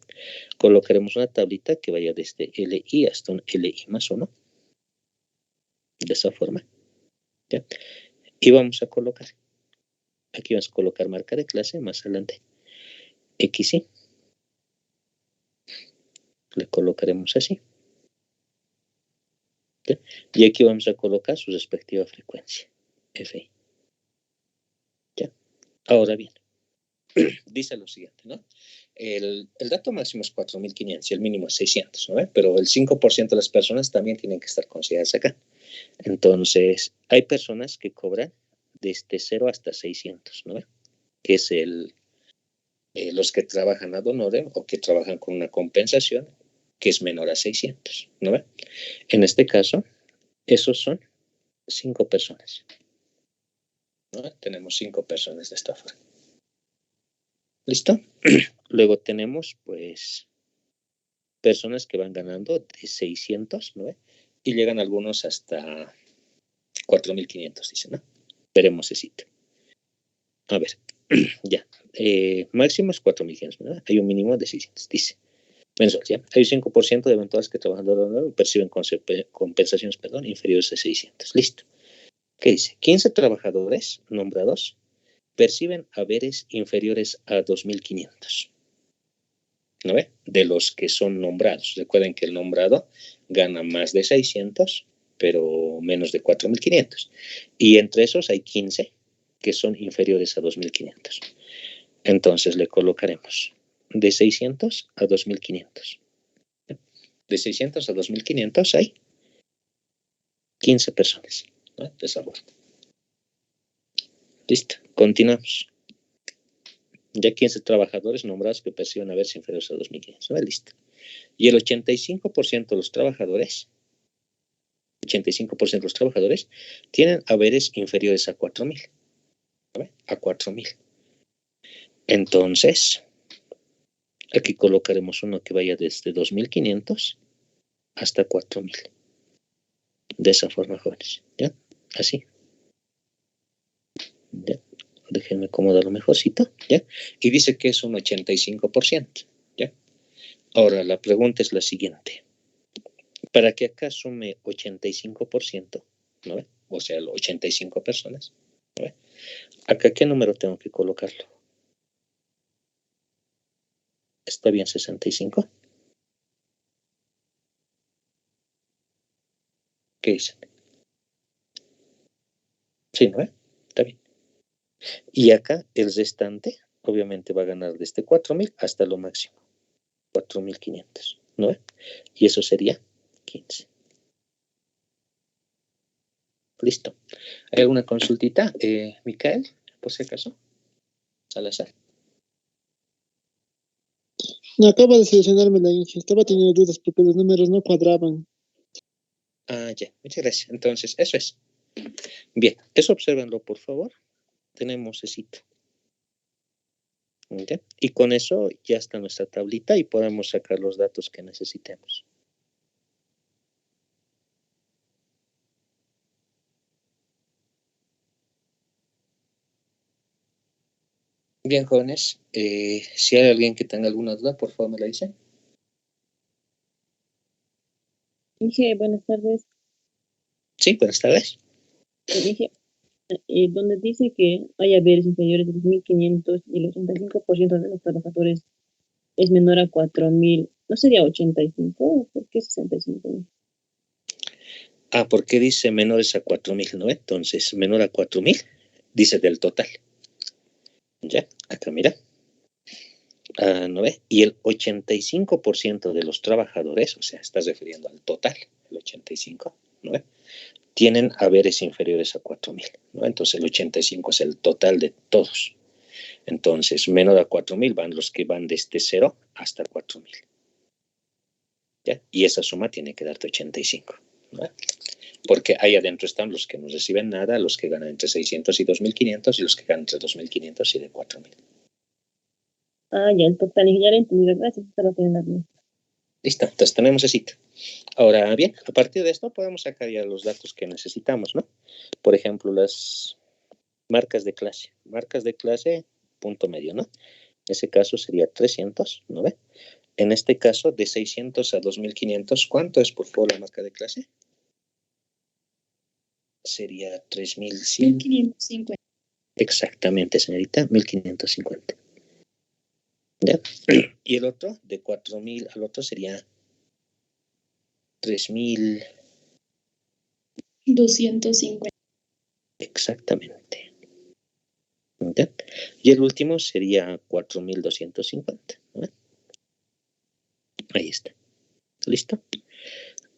Colocaremos una tablita que vaya desde LI hasta un LI más 1, de esa forma, ¿ya? Y vamos a colocar, aquí vamos a colocar marca de clase, más adelante, XY, le colocaremos así, ¿ya? Y aquí vamos a colocar su respectiva frecuencia, FI, ¿ya? Ahora bien, dice lo siguiente, ¿no? El dato máximo es 4.500 y el mínimo es 600, ¿no? Pero el 5% de las personas también tienen que estar consideradas acá. Entonces, hay personas que cobran desde 0 hasta 600, ¿no? Que es los que trabajan ad honorem o que trabajan con una compensación que es menor a 600, ¿no? En este caso, esos son 5 personas, ¿no? Tenemos 5 personas de esta forma. ¿Listo? Luego tenemos, pues, personas que van ganando de 600, ¿no? Y llegan algunos hasta 4.500, dicen, ¿no? Veremos ese sitio. A ver, ya. Máximo es 4.500, ¿no? Hay un mínimo de 600, dice. Mensual, ¿ya? Hay un 5% de eventuales que trabajan de horario perciben compensaciones, inferiores a 600. Listo. ¿Qué dice? 15 trabajadores nombrados perciben haberes inferiores a 2.500. ¿No ve? De los que son nombrados. Recuerden que el nombrado gana más de 600, pero menos de 4.500. Y entre esos hay 15 que son inferiores a 2.500. Entonces le colocaremos de 600 a 2.500. De 600 a 2.500 hay 15 personas, ¿no? De esa forma. Listo, continuamos. Ya 15 trabajadores nombrados que perciben haberes inferiores a 2.500, ¿no? Listo. Y el 85% de los trabajadores, 85% de los trabajadores tienen haberes inferiores a 4.000, ¿no? A 4.000. Entonces, aquí colocaremos uno que vaya desde 2.500 hasta 4.000. De esa forma, jóvenes, ¿ya? Así. ¿Ya? Déjenme acomodarlo mejorcito, ¿ya? Y dice que es un 85%, ¿ya? Ahora, la pregunta es la siguiente. Para que acá sume 85%, ¿no ve? O sea, 85 personas, ¿no ve? ¿Acá qué número tengo que colocarlo? ¿Está bien 65? ¿Qué dicen? Sí, ¿no ve? Está bien. Y acá el restante, obviamente, va a ganar desde 4.000 hasta lo máximo, 4.500, ¿no ve? Y eso sería 15. Listo. ¿Hay alguna consultita, Micael, por si acaso? Salazar. No, acaba de seleccionarme la Inge. Estaba teniendo dudas porque los números no cuadraban. Ah, ya. Muchas gracias. Entonces, eso es. Bien, eso obsérvenlo, por favor. Tenemos ese sitio. ¿Ya? Y con eso ya está nuestra tablita y podemos sacar los datos que necesitemos. Bien, jóvenes, si hay alguien que tenga alguna duda, por favor me la dice. Dije, buenas tardes. Sí, buenas tardes. Dije, donde dice que hay haberes inferiores de 2.500 y el 85% de los trabajadores es menor a 4.000, ¿no sería 85? ¿Por qué 65? Ah, ¿por qué dice menores a 4.000, no? Entonces, menor a 4.000, dice del total. Ya, acá mira. ¿No ve? Y el 85% de los trabajadores, o sea, estás refiriendo al total, el 85, ¿no ve? Tienen haberes inferiores a 4.000, ¿no? Entonces el 85 es el total de todos. Entonces, menor a 4.000 van los que van desde 0 hasta 4.000. ¿Ya? Y esa suma tiene que darte 85, ¿no? Porque ahí adentro están los que no reciben nada, los que ganan entre 600 y 2.500 y los que ganan entre 2.500 y de 4.000. Ah, ya, el total, ya lo he entendido, gracias, estaba teniendo la duda. Listo, entonces tenemos esa cita. Ahora bien, a partir de esto podemos sacar ya los datos que necesitamos, ¿no? Por ejemplo, las marcas de clase. Marcas de clase, punto medio, ¿no? En ese caso sería 300, ¿no ve? En este caso, de 600 a 2500, ¿cuánto es por favor la marca de clase? Sería 3100. 1550. Exactamente, señorita, 1550. ¿Ya? Y el otro, de 4000 al otro sería 3000. 250. Exactamente. ¿Ya? Y el último sería 4250. ¿No? Ahí está. ¿Listo?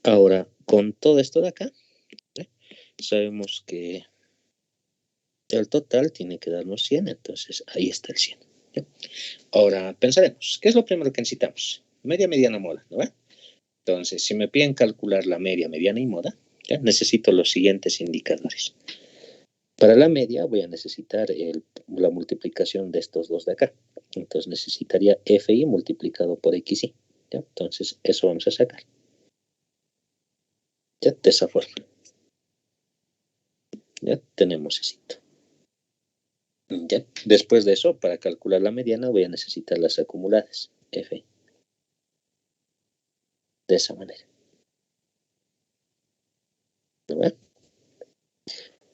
Ahora, con todo esto de acá, ¿eh? Sabemos que el total tiene que darnos 100, entonces ahí está el 100. ¿Ya? Ahora, pensaremos, ¿qué es lo primero que necesitamos? Media, mediana, moda, ¿no? Entonces, si me piden calcular la media, mediana y moda, ¿ya? Necesito los siguientes indicadores. Para la media voy a necesitar la multiplicación de estos dos de acá. Entonces necesitaría FI multiplicado por XI. ¿Ya? Entonces eso vamos a sacar. ¿Ya? De esa forma. Ya tenemos esto. ¿Ya? Después de eso, para calcular la mediana voy a necesitar las acumuladas. FI. De esa manera. ¿No?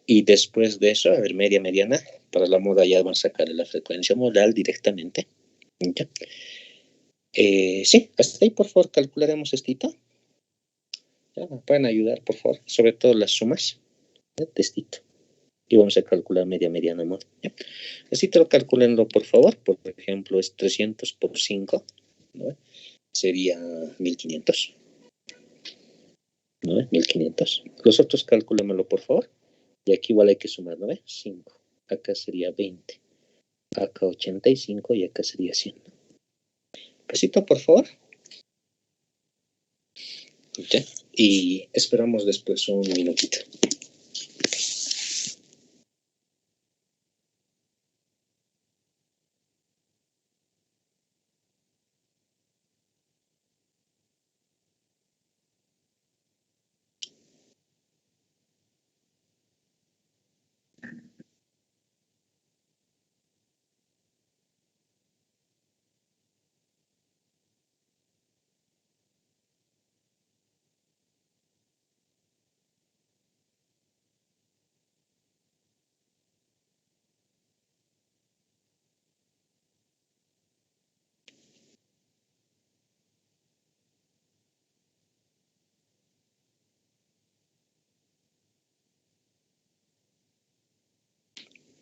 Y después de eso, a ver, media, mediana. Para la moda ya van a sacar la frecuencia modal directamente. ¿Ya? Sí, hasta ahí por favor calcularemos esto. ¿Ya? ¿Me pueden ayudar por favor? Sobre todo las sumas. ¿Ya? Testito. Y vamos a calcular media, mediana, moda. ¿Ya? Así te lo calculenlo por favor. Por ejemplo, es 300 por 5. ¿No? Sería 1500. ¿No? 1500. Los otros calcúlamelo por favor. Y aquí igual hay que sumar, ¿no? 5. Acá sería 20. Acá 85 y acá sería 100. Besito, por favor. ¿Ya? Y esperamos después un minutito.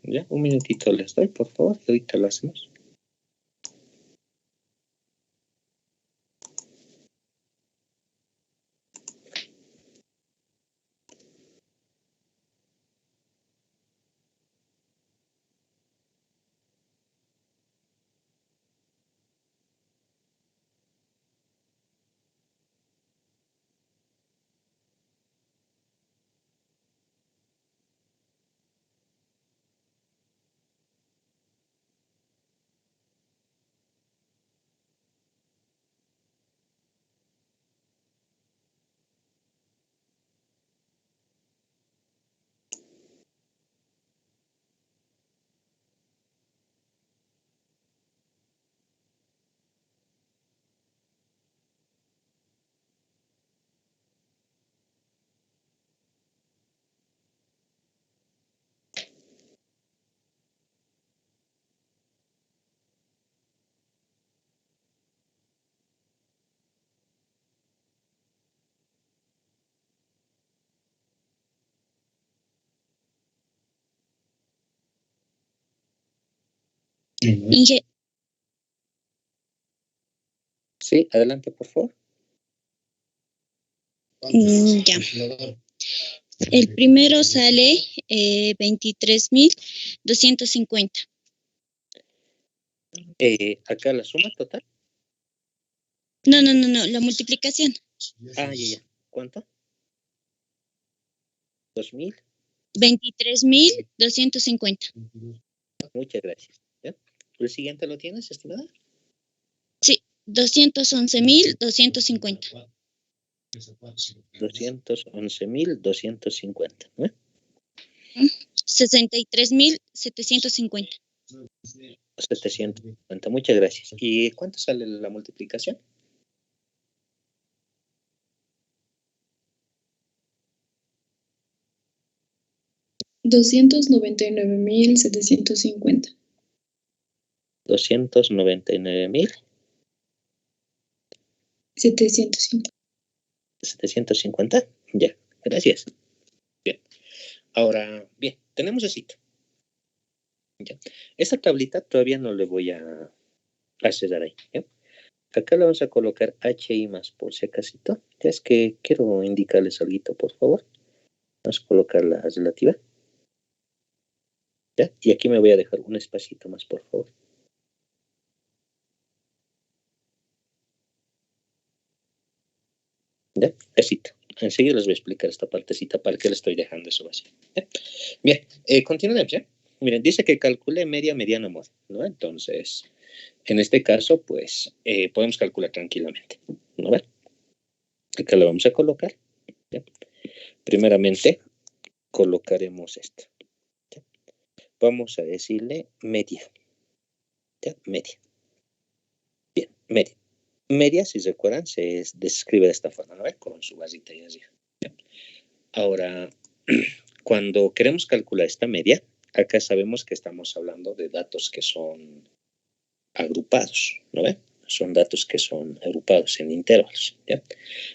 Ya, un minutito les doy, por favor, y ahorita lo hacemos. Inge, Sí, adelante, por favor. ya. El primero sale 23.250. Acá la suma total. No, la multiplicación. Ah, ya. ¿Cuánto? 2000. 23.250. Muchas gracias. ¿Ya? ¿El siguiente lo tienes, estimada? Sí, 211.250. 211.250, ¿no? 63.750. 750, muchas gracias. ¿Y cuánto sale la multiplicación? $299.750. 299.750. 750, ya, gracias. Bien, ahora, bien, tenemos así. Ya. Esta tablita todavía no le voy a cerrar ahí. ¿Ya? Acá le vamos a colocar HI más por si acaso. Ya es que quiero indicarles algo, por favor. Vamos a colocar la relativa. ¿Ya? Y aquí me voy a dejar un espacito más, por favor. ¿Ya? Así. Enseguida les voy a explicar esta partecita para qué le estoy dejando eso así. ¿Ya? Bien, continuemos, ¿ya? Miren, dice que calcule media, mediana, moda, ¿no? Entonces, en este caso, pues, podemos calcular tranquilamente, ¿no ven? Acá lo vamos a colocar, ¿ya? Primeramente, colocaremos esto, ¿ya? Vamos a decirle media, ¿ya? Media. Bien, media. Media, si recuerdan, se describe de esta forma, ¿no ven? Con su barrita y así, ¿ya? Ahora, cuando queremos calcular esta media, acá sabemos que estamos hablando de datos que son agrupados, ¿no ven? Son datos que son agrupados en intervalos, ¿ya?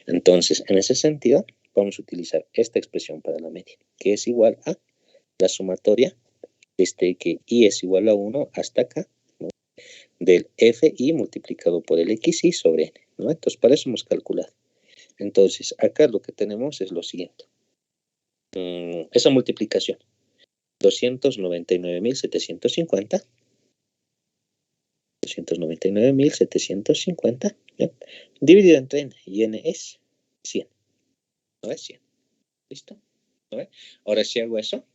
Entonces, en ese sentido, vamos a utilizar esta expresión para la media, que es igual a la sumatoria desde que i es igual a 1 hasta acá, ¿no? Del fi multiplicado por el xi sobre n, ¿no? Entonces, para eso hemos calculado. Entonces, acá lo que tenemos es lo siguiente. Esa multiplicación, 299.750, 299.750, ¿ya? Dividido entre n, y n es 100, ¿no es 100? ¿Listo? ¿No ve? Ahora si hago eso,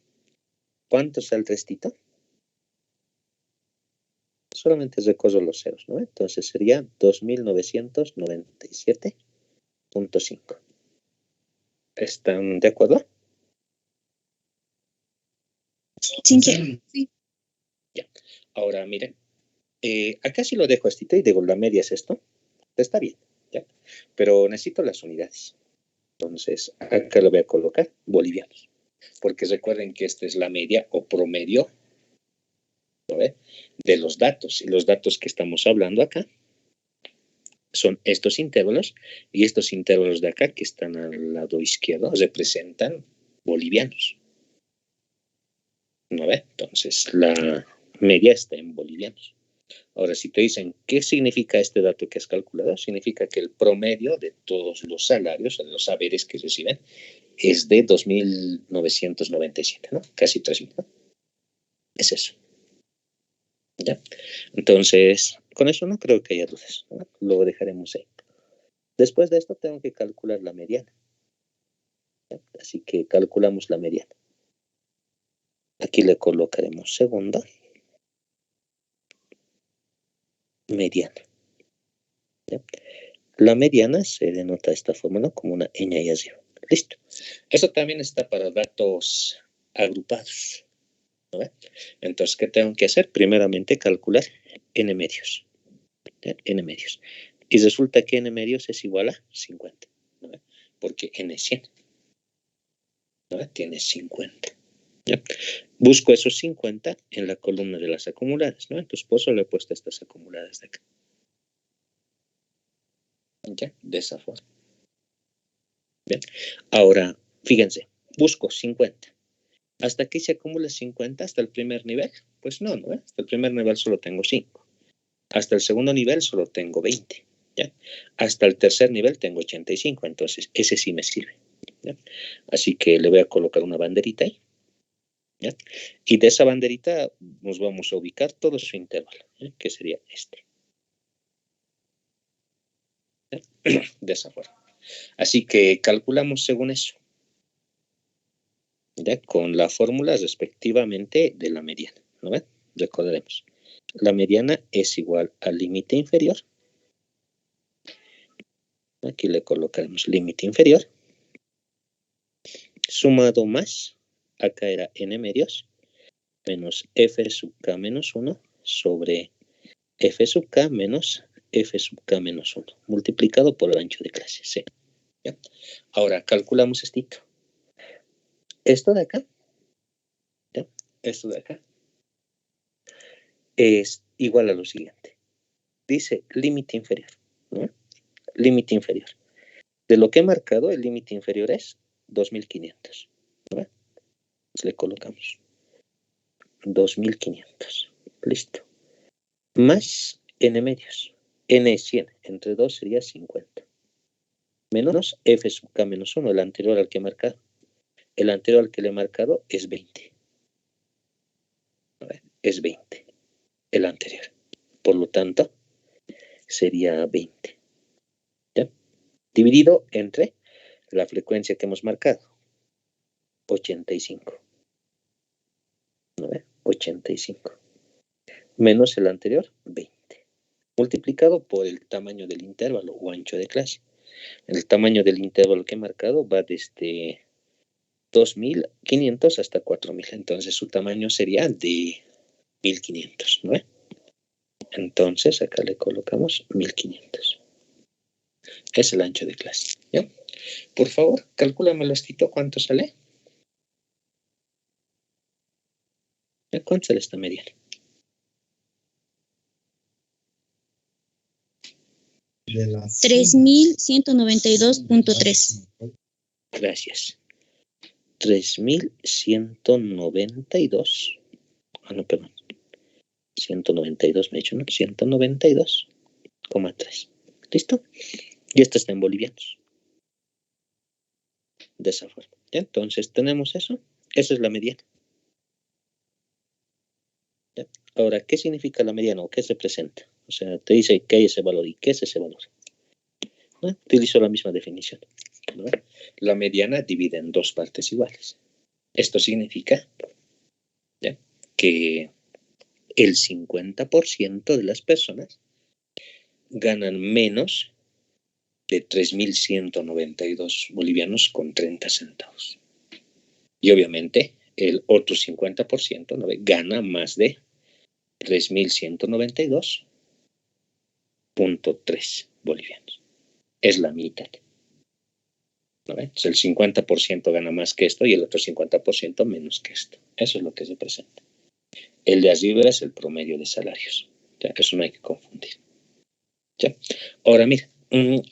¿cuánto está el restito? Solamente recorro los ceros, ¿no? Entonces sería 2.997.5. ¿Están de acuerdo? Sí. Ya. Ahora miren, acá sí lo dejo estito y digo la media es esto. Está bien, ¿ya? Pero necesito las unidades. Entonces acá lo voy a colocar bolivianos. Porque recuerden que esta es la media o promedio, ¿no ve? De los datos. Y los datos que estamos hablando acá son estos intervalos, y estos intervalos de acá que están al lado izquierdo representan bolivianos, ¿no ve? Entonces la media está en bolivianos. Ahora, si te dicen qué significa este dato que has calculado, significa que el promedio de todos los salarios, de los saberes que reciben, es de 2.997, ¿no? Casi 3.000, ¿no? Es eso, ¿ya? Entonces, con eso no creo que haya dudas, ¿no? Lo dejaremos ahí. Después de esto tengo que calcular la mediana, ¿ya? Así que calculamos la mediana. Aquí le colocaremos segunda mediana, ¿ya? La mediana se denota de esta forma, ¿no? Como una ñ y arriba. Listo. Eso también está para datos agrupados, ¿no? Entonces, ¿qué tengo que hacer? Primeramente calcular n medios, ¿ya? N medios. Y resulta que n medios es igual a 50, ¿no? Porque n es 100, ¿no? Tiene 50. ¿Ya? Busco esos 50 en la columna de las acumuladas, ¿no? Entonces, por eso le he puesto estas acumuladas de acá. ¿Ya? De esa forma. Bien. Ahora, fíjense, busco 50. ¿Hasta aquí se acumula 50 hasta el primer nivel? Pues no, ¿no? Hasta el primer nivel solo tengo 5. Hasta el segundo nivel solo tengo 20. ¿Ya? Hasta el tercer nivel tengo 85, entonces ese sí me sirve, ¿ya? Así que le voy a colocar una banderita ahí, ¿ya? Y de esa banderita nos vamos a ubicar todo su intervalo, ¿ya? Que sería este, ¿ya? De esa forma. Así que calculamos según eso, ¿ya? Con la fórmula respectivamente de la mediana, ¿no ven? Recordaremos. La mediana es igual al límite inferior Aquí le colocaremos límite inferior. Sumado más, acá era n medios, menos f sub k menos 1 sobre f sub k menos f sub k menos 1, multiplicado por el ancho de clase, C. ¿Ya? Ahora calculamos esto. Esto de acá, ¿ya? Esto de acá, es igual a lo siguiente. Dice límite inferior, ¿no? Límite inferior. De lo que he marcado, el límite inferior es 2500. ¿No? Pues le colocamos 2500. Listo. Más n medios. N es 100. Entre 2 sería 50. Menos f sub k menos 1, el anterior al que he marcado. El anterior al que le he marcado es 20. Es 20. El anterior. Por lo tanto, sería 20. ¿Ya? Dividido entre la frecuencia que hemos marcado. 85. ¿No ve? 85. Menos el anterior, 20. Multiplicado por el tamaño del intervalo o ancho de clase. El tamaño del intervalo que he marcado va desde 2500 hasta 4000. Entonces su tamaño sería de 1500. ¿No ve? Entonces acá le colocamos 1500. Es el ancho de clase. ¿Ya? Por favor, calcúlamelo esto, ¿cuánto sale? ¿Cuánto sale esta mediana? De la 3192.3. Gracias. 3192. Ah, no, perdón. 192 me he dicho, ¿no? 192,3. ¿Listo? Y esto está en bolivianos. De esa forma. ¿Ya? Entonces tenemos eso. Esa es la mediana. ¿Ya? Ahora, ¿qué significa la mediana o qué representa? O sea, te dice que hay ese valor y qué es ese valor. ¿No? Utilizo la misma definición. ¿No? La mediana divide en dos partes iguales. Esto significa, ¿ya?, que el 50% de las personas ganan menos de 3.192 bolivianos con 30 centavos. Y obviamente el otro 50%, ¿no?, gana más de 3.192.3 bolivianos. Es la mitad. ¿No? Entonces el 50% gana más que esto y el otro 50% menos que esto. Eso es lo que se presenta. El de arriba es el promedio de salarios. ¿Ya? Eso no hay que confundir. ¿Ya? Ahora mira,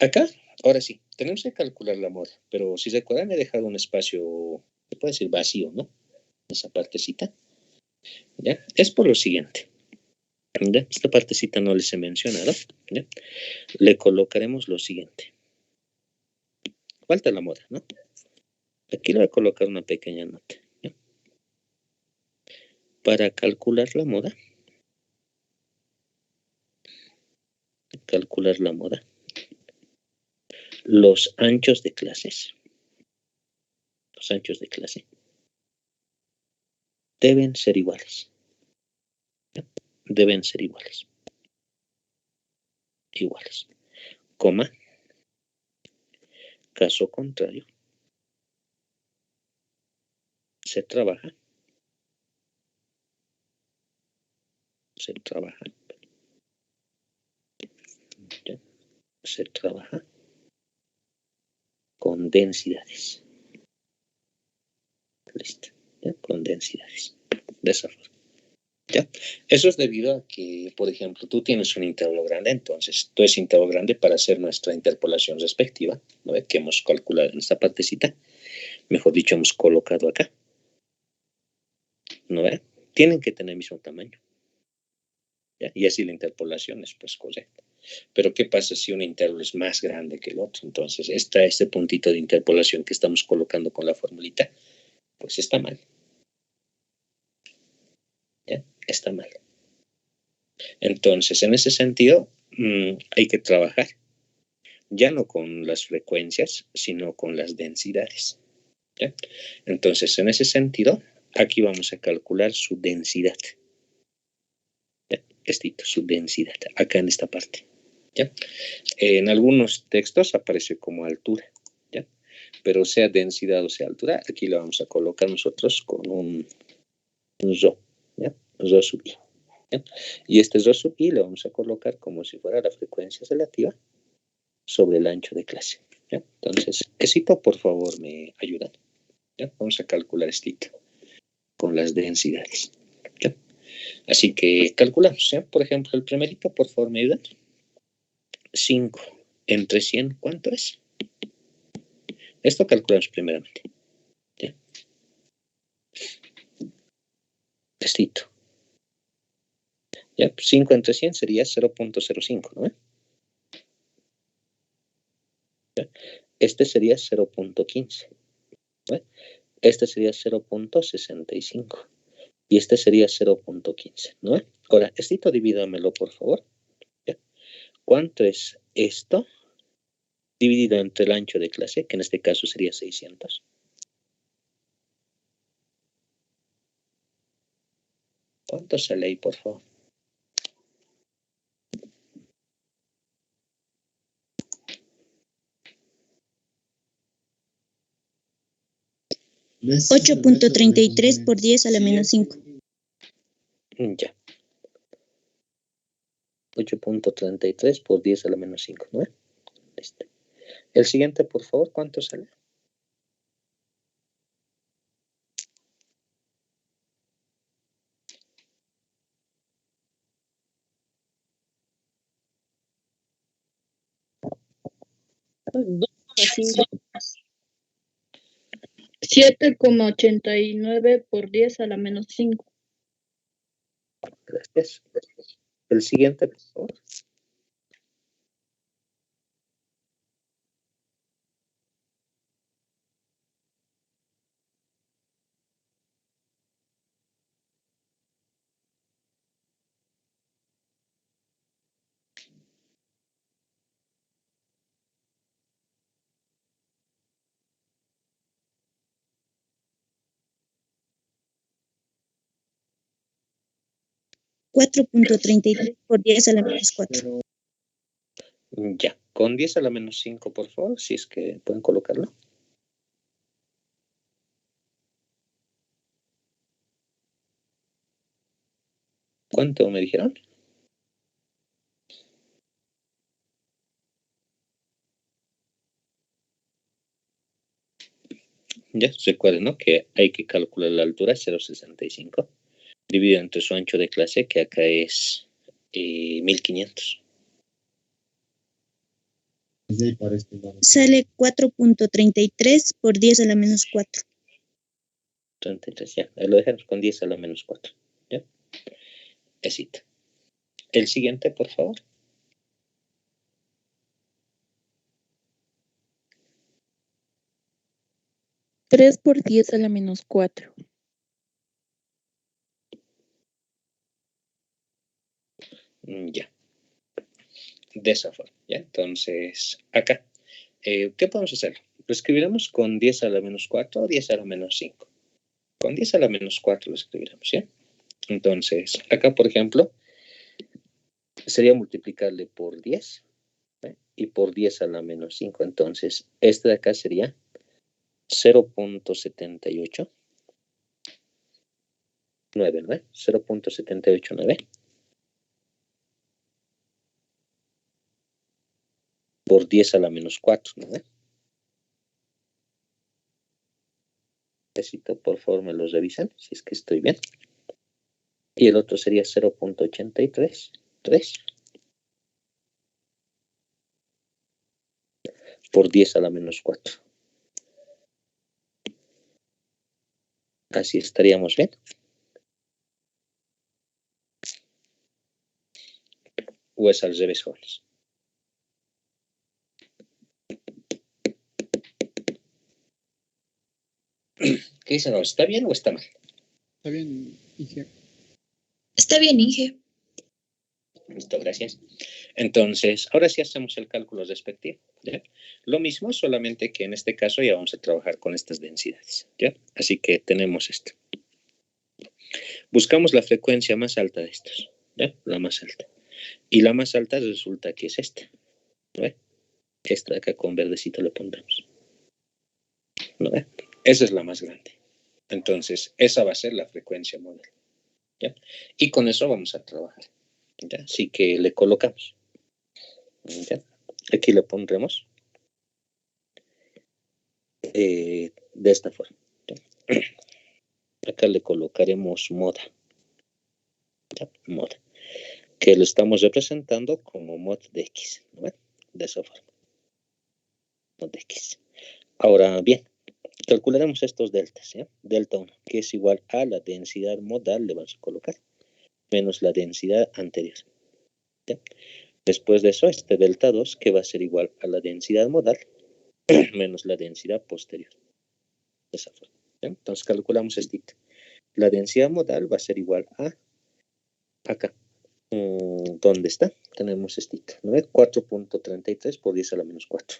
acá, ahora sí, tenemos que calcular la moda, pero si recuerdan he dejado un espacio, se puede decir vacío, ¿no? Esa partecita. ¿Ya? Es por lo siguiente. ¿Ya? Esta partecita no les he mencionado. ¿Ya? Le colocaremos lo siguiente. Falta la moda, ¿no? Aquí le voy a colocar una pequeña nota. ¿Ya? Para calcular la moda, los anchos de clase deben ser iguales. ¿Ya? Deben ser iguales. Coma, caso contrario, se trabaja con densidades. Listo. ¿Ya? Con densidades. De esa forma. ¿Ya? Eso es debido a que, por ejemplo, tú tienes un intervalo grande, entonces todo ese intervalo grande para hacer nuestra interpolación respectiva, ¿no?, que hemos calculado en esta partecita, mejor dicho, hemos colocado acá, ¿no ve? Tienen que tener el mismo tamaño. ¿Ya? Y así la interpolación es pues correcta. Pero ¿qué pasa si un intervalo es más grande que el otro? Entonces, este puntito de interpolación que estamos colocando con la formulita, pues está mal. ¿Ya? Está mal. Entonces, en ese sentido, hay que trabajar ya no con las frecuencias, sino con las densidades. ¿Ya? Entonces, en ese sentido, aquí vamos a calcular su densidad. ¿Ya? Su densidad, acá en esta parte. ¿ya? En algunos textos aparece como altura, ¿ya? Pero sea densidad o sea altura, aquí lo vamos a colocar nosotros con un rho, ¿ya? Rho sub i, ¿ya? Y este rho sub i lo vamos a colocar como si fuera la frecuencia relativa sobre el ancho de clase, ¿ya? Entonces, Esito, por favor, me ayudan, ¿ya? Vamos a calcular esto con las densidades, ¿ya? Así que calculamos, ¿ya? Por ejemplo, el primerito, por favor, me ayudan. 5 entre 100, ¿cuánto es? Esto calculamos primeramente, ¿ya? Estito. ¿Ya? 5 entre 100 sería 0.05, ¿no? ¿Ya? Este sería 0.15, ¿no? Este sería 0.65 y este sería 0.15, ¿no? Ahora, estito divídamelo, por favor, ¿ya? ¿Cuánto es esto dividido entre el ancho de clase, que en este caso sería 600? ¿Cuánto sale ahí, por favor? ¿Ves? 8.33 por 10 a la menos 5. Ya. 8.33 por 10 a la menos 5, ¿no? Listo. El siguiente, por favor, ¿cuánto sale? Pues 2,5. 7,89 por 10 a la menos 5. Gracias. El siguiente, por favor. $4.33 por 10 a la menos 4. Ya. Con 10 a la menos 5, por favor, si es que pueden colocarlo. ¿Cuánto me dijeron? Ya, recuerden, ¿no? Que hay que calcular la altura, 0.65, dividido entre su ancho de clase, que acá es 1500. Sale 4.33 por 10 a la menos 4. 33, ya. Ahí lo dejamos con 10 a la menos 4. ¿Ya? Esito. El siguiente, por favor. Tres por 10 a la menos 4. Ya. De esa forma, ¿ya? Entonces, acá, ¿qué podemos hacer? Lo escribiremos con 10 a la menos 4 o 10 a la menos 5. Con 10 a la menos 4 lo escribiremos, ¿ya? Entonces, acá, por ejemplo, sería multiplicarle por 10, ¿eh? Y por 10 a la menos 5. Entonces, este de acá sería 0.789, ¿no? 0.789 por 10 a la menos 4, ¿no? Necesito, por favor, me los revisan, si es que estoy bien. Y el otro sería 0.833 por 10 a la menos 4. Así estaríamos bien. ¿O es al revés, jóvenes? ¿Qué dicen? ¿Está bien o está mal? Está bien, Inge. Está bien, Inge. Listo, gracias. Entonces, ahora sí hacemos el cálculo respectivo, ¿ya? Lo mismo, solamente que en este caso ya vamos a trabajar con estas densidades, ¿ya? Así que tenemos esto. Buscamos la frecuencia más alta de estos, ¿ya? La más alta. Y la más alta resulta que es esta. ¿No ve? Esta de acá con verdecito le pondremos. ¿No ve? Esa es la más grande. Entonces, esa va a ser la frecuencia modelo. ¿Ya? Y con eso vamos a trabajar. ¿Ya? Así que le colocamos. ¿Ya? Aquí le pondremos de esta forma. ¿Ya? Acá le colocaremos moda. ¿Ya? Moda. Que lo estamos representando como mod de X. ¿No ve? De esa forma. Mod de X. Ahora bien, calcularemos estos deltas. ¿Ya? Delta 1, que es igual a la densidad modal, le vamos a colocar, menos la densidad anterior. ¿Ya? Después de eso, este delta 2, que va a ser igual a la densidad modal, menos la densidad posterior. De esa forma. ¿Ya? Entonces calculamos esto. La densidad modal va a ser igual a acá. ¿Dónde está? Tenemos esto, ¿no? 4.33 por 10 a la menos 4.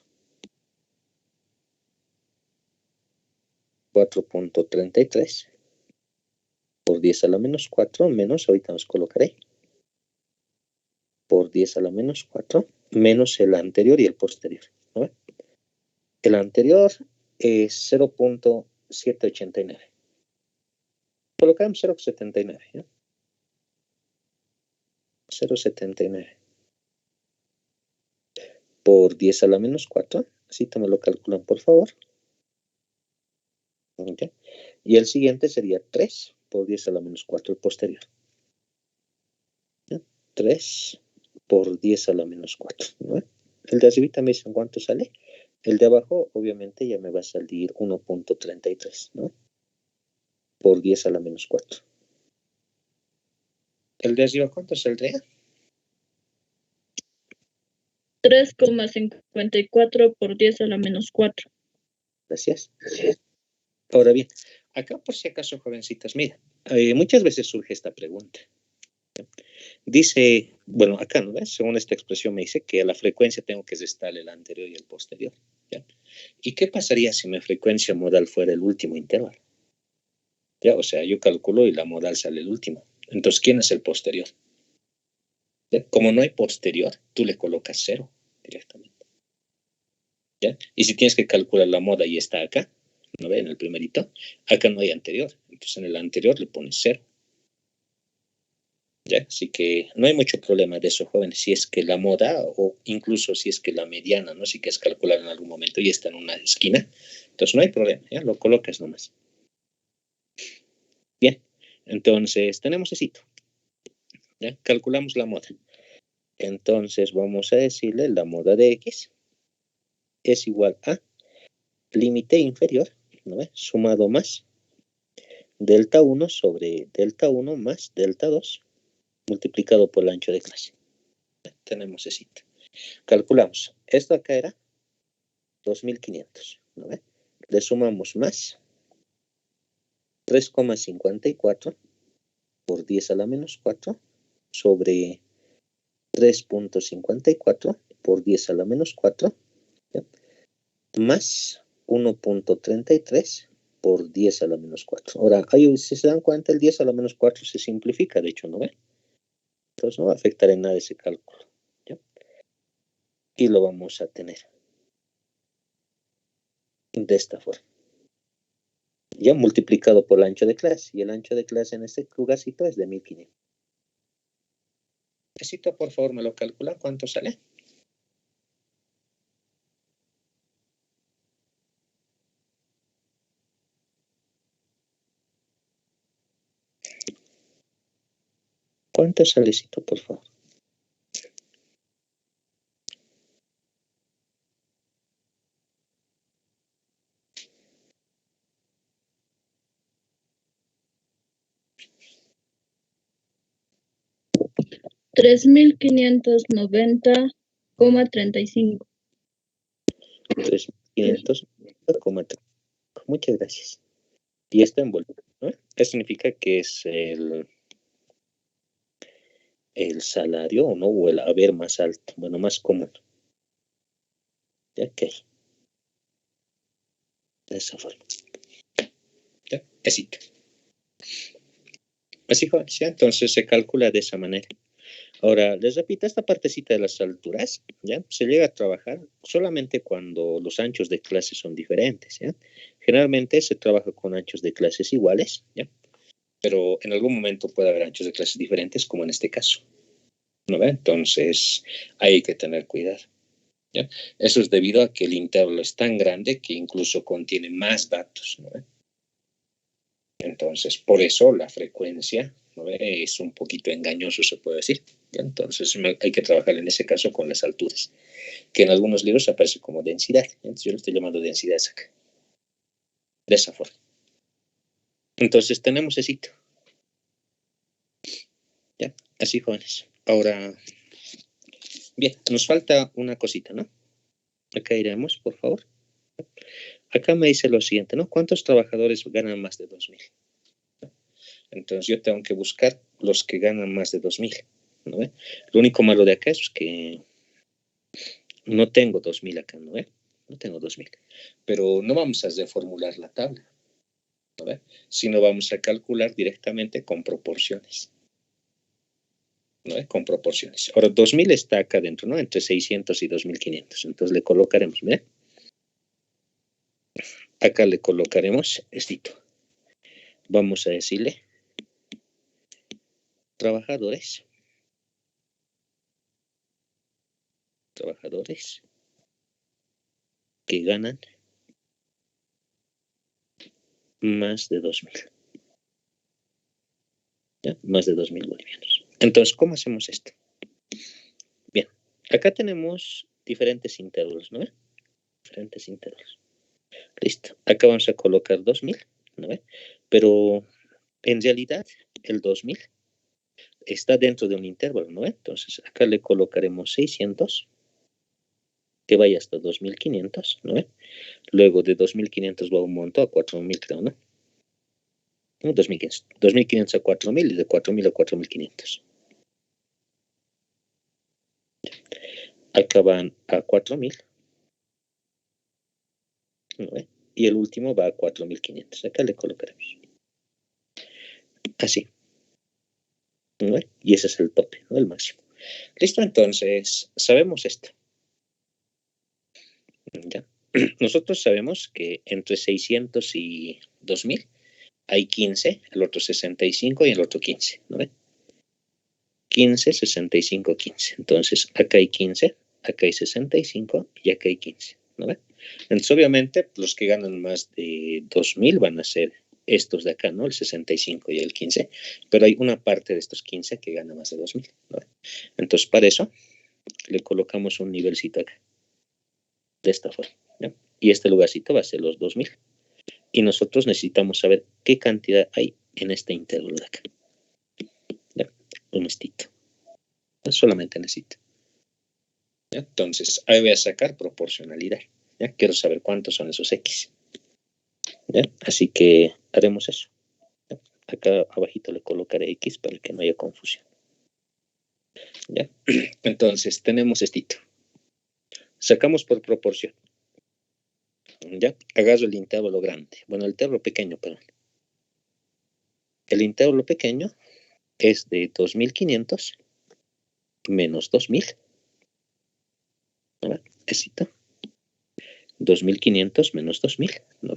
4.33 por 10 a la menos 4 menos, ahorita nos colocaré, por 10 a la menos 4 menos el anterior y el posterior. ¿No? El anterior es 0.789. Colocamos 0.79. ¿ya? 0.79 por 10 a la menos 4. Así me lo calculan, por favor. ¿Okay? Y el siguiente sería 3 por 10 a la menos 4, el posterior. ¿Ya? 3 por 10 a la menos 4. ¿no? El de arribita me dicen cuánto sale. El de abajo, obviamente, ya me va a salir 1.33, ¿no? Por 10 a la menos 4. ¿El de arriba cuánto saldría? 3,54 por 10 a la menos 4. Gracias. Ahora bien, acá por si acaso, jovencitas, mira, muchas veces surge esta pregunta. Dice, bueno, acá, ¿no ves? Según esta expresión me dice que a la frecuencia tengo que restarle el anterior y el posterior. ¿Ya? ¿Y qué pasaría si mi frecuencia modal fuera el último intervalo? ¿Ya? O sea, yo calculo y la modal sale el último. Entonces, ¿quién es el posterior? ¿Ya? Como no hay posterior, tú le colocas 0 directamente. ¿Ya? Y si tienes que calcular la moda y está acá, ¿no ve? En el primerito, acá no hay anterior. Entonces, en el anterior le pones 0. ¿Ya? Así que no hay mucho problema de eso, jóvenes, si es que la moda o incluso si es que la mediana, ¿no? Si quieres calcular en algún momento y está en una esquina, entonces no hay problema, ¿ya? Lo colocas nomás. Bien, entonces tenemos esito, ¿ya? Calculamos la moda. Entonces vamos a decirle la moda de X es igual a límite inferior, ¿no? Sumado más delta 1 sobre delta 1 más delta 2 multiplicado por el ancho de clase. Tenemos esito. Calculamos. Esto acá era 2500. ¿no? Le sumamos más 3,54 por 10 a la menos 4 sobre 3.54 por 10 a la menos 4 ¿ya? Más 1.33 por 10 a la menos 4. Ahora, ahí, si se dan cuenta, el 10 a la menos 4 se simplifica, de hecho, ¿no ve? Entonces no va a afectar en nada ese cálculo. ¿ya? Y lo vamos a tener de esta forma. Ya multiplicado por el ancho de clase. Y el ancho de clase en este lugarcito es de 1500. Necesito, por favor, me lo calcula. ¿Cuánto sale? ¿Cuánto salecito, por favor? $3,590,35. 3.500,3. Muchas gracias. Y está envuelto, ¿no? Eso significa que es el salario, ¿no? O el haber más alto, bueno, más común. Ok. De esa forma. ¿Ya? Así. Así, jóvenes, ¿ya? Entonces se calcula de esa manera. Ahora, les repito, esta partecita de las alturas, ¿ya? Se llega a trabajar solamente cuando los anchos de clase son diferentes, ¿ya? Generalmente se trabaja con anchos de clases iguales, ¿ya? Pero en algún momento puede haber anchos de clases diferentes, como en este caso, ¿no ve? Entonces, hay que tener cuidado, ¿ya? Eso es debido a que el intervalo es tan grande que incluso contiene más datos, ¿no ve? Entonces, por eso la frecuencia, ¿no ve? Es un poquito engañoso, se puede decir, ¿ya? Entonces, hay que trabajar en ese caso con las alturas, que en algunos libros aparece como densidad. Entonces, yo lo estoy llamando densidad acá, de esa forma. Entonces, tenemos ese hito. ¿Ya? Así, jóvenes. Ahora, bien, nos falta una cosita, ¿no? Acá iremos, por favor. Acá me dice lo siguiente, ¿no? ¿Cuántos trabajadores ganan más de 2.000? Entonces yo tengo que buscar los que ganan más de 2.000, ¿no ve? Lo único malo de acá es que no tengo 2.000 acá, ¿no ve? No tengo 2.000. Pero no vamos a reformular la tabla, ¿no ve? Sino vamos a calcular directamente con proporciones, ¿no ve? Con proporciones. Ahora, 2.000 está acá dentro, ¿no? Entre 600 y 2.500. Entonces le colocaremos, ¿ve? Acá le colocaremos esto. Vamos a decirle trabajadores que ganan más de 2.000. ¿Ya? Más de 2.000 bolivianos. Entonces, ¿cómo hacemos esto? Bien, acá tenemos diferentes intervalos, ¿no ve? Diferentes intervalos. Listo. Acá vamos a colocar 2.000, ¿no ve? Pero en realidad el 2.000 está dentro de un intervalo, ¿no ve? Entonces, acá le colocaremos 600, que vaya hasta 2.500, ¿no ve? Luego de 2.500 va un monto a 4.000, creo, ¿no? 2.500. 2.500 a 4.000 y de 4.000 a 4.500. Acá van a 4.000, ¿no ve? Y el último va a 4.500. Acá le colocaremos. Así, ¿no ve? Y ese es el tope, ¿no? El máximo. Listo, entonces, sabemos esto. ¿Ya? Nosotros sabemos que entre 600 y 2.000 hay 15, el otro 65 y el otro 15, ¿no ve? 15, 65, 15. Entonces, acá hay 15, acá hay 65 y acá hay 15, ¿no ve? Entonces, obviamente, los que ganan más de 2.000 van a ser estos de acá, ¿no? El 65 y el 15, pero hay una parte de estos 15 que gana más de 2.000, ¿no ve? Entonces, para eso, le colocamos un nivelcito acá, de esta forma, ¿no? Y este lugarcito va a ser los 2.000. Y nosotros necesitamos saber qué cantidad hay en este intervalo de acá. ¿Ya? Un necesito. Solamente necesito. ¿Ya? Entonces, ahí voy a sacar proporcionalidad. ¿Ya? Quiero saber cuántos son esos X. ¿Ya? Así que haremos eso. ¿Ya? Acá abajito le colocaré X para que no haya confusión. ¿Ya? Entonces, tenemos esto. Sacamos por proporción. ¿Ya? Agarro el intervalo grande. Bueno, el intervalo pequeño, perdón. El intervalo pequeño es de 2.500 menos 2.000. ¿No? Esito. 2.500 menos 2.000. ¿No?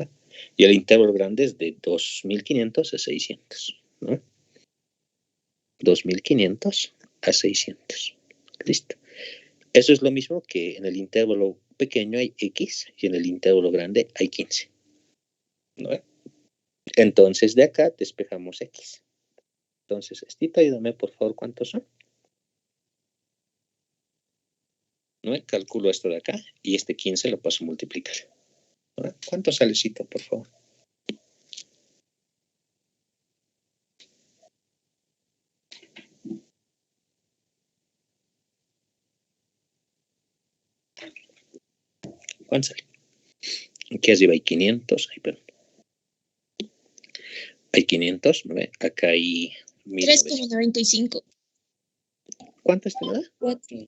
Y el intervalo grande es de 2.500 a 600. ¿No? 2.500 a 600. Listo. Eso es lo mismo que en el intervalo pequeño hay X y en el intervalo grande hay 15. ¿No? Entonces de acá despejamos X. Entonces, Estito, ayúdame por favor, ¿cuántos son? ¿No? Calculo esto de acá y este 15 lo paso a multiplicar. ¿No? ¿Cuánto sale, Cito, por favor? ¿Cuánto sale? Aquí arriba hay 500. Ay, perdón. Hay 500, ¿no? Acá hay 3,95. ¿Cuánto, estimada? 4.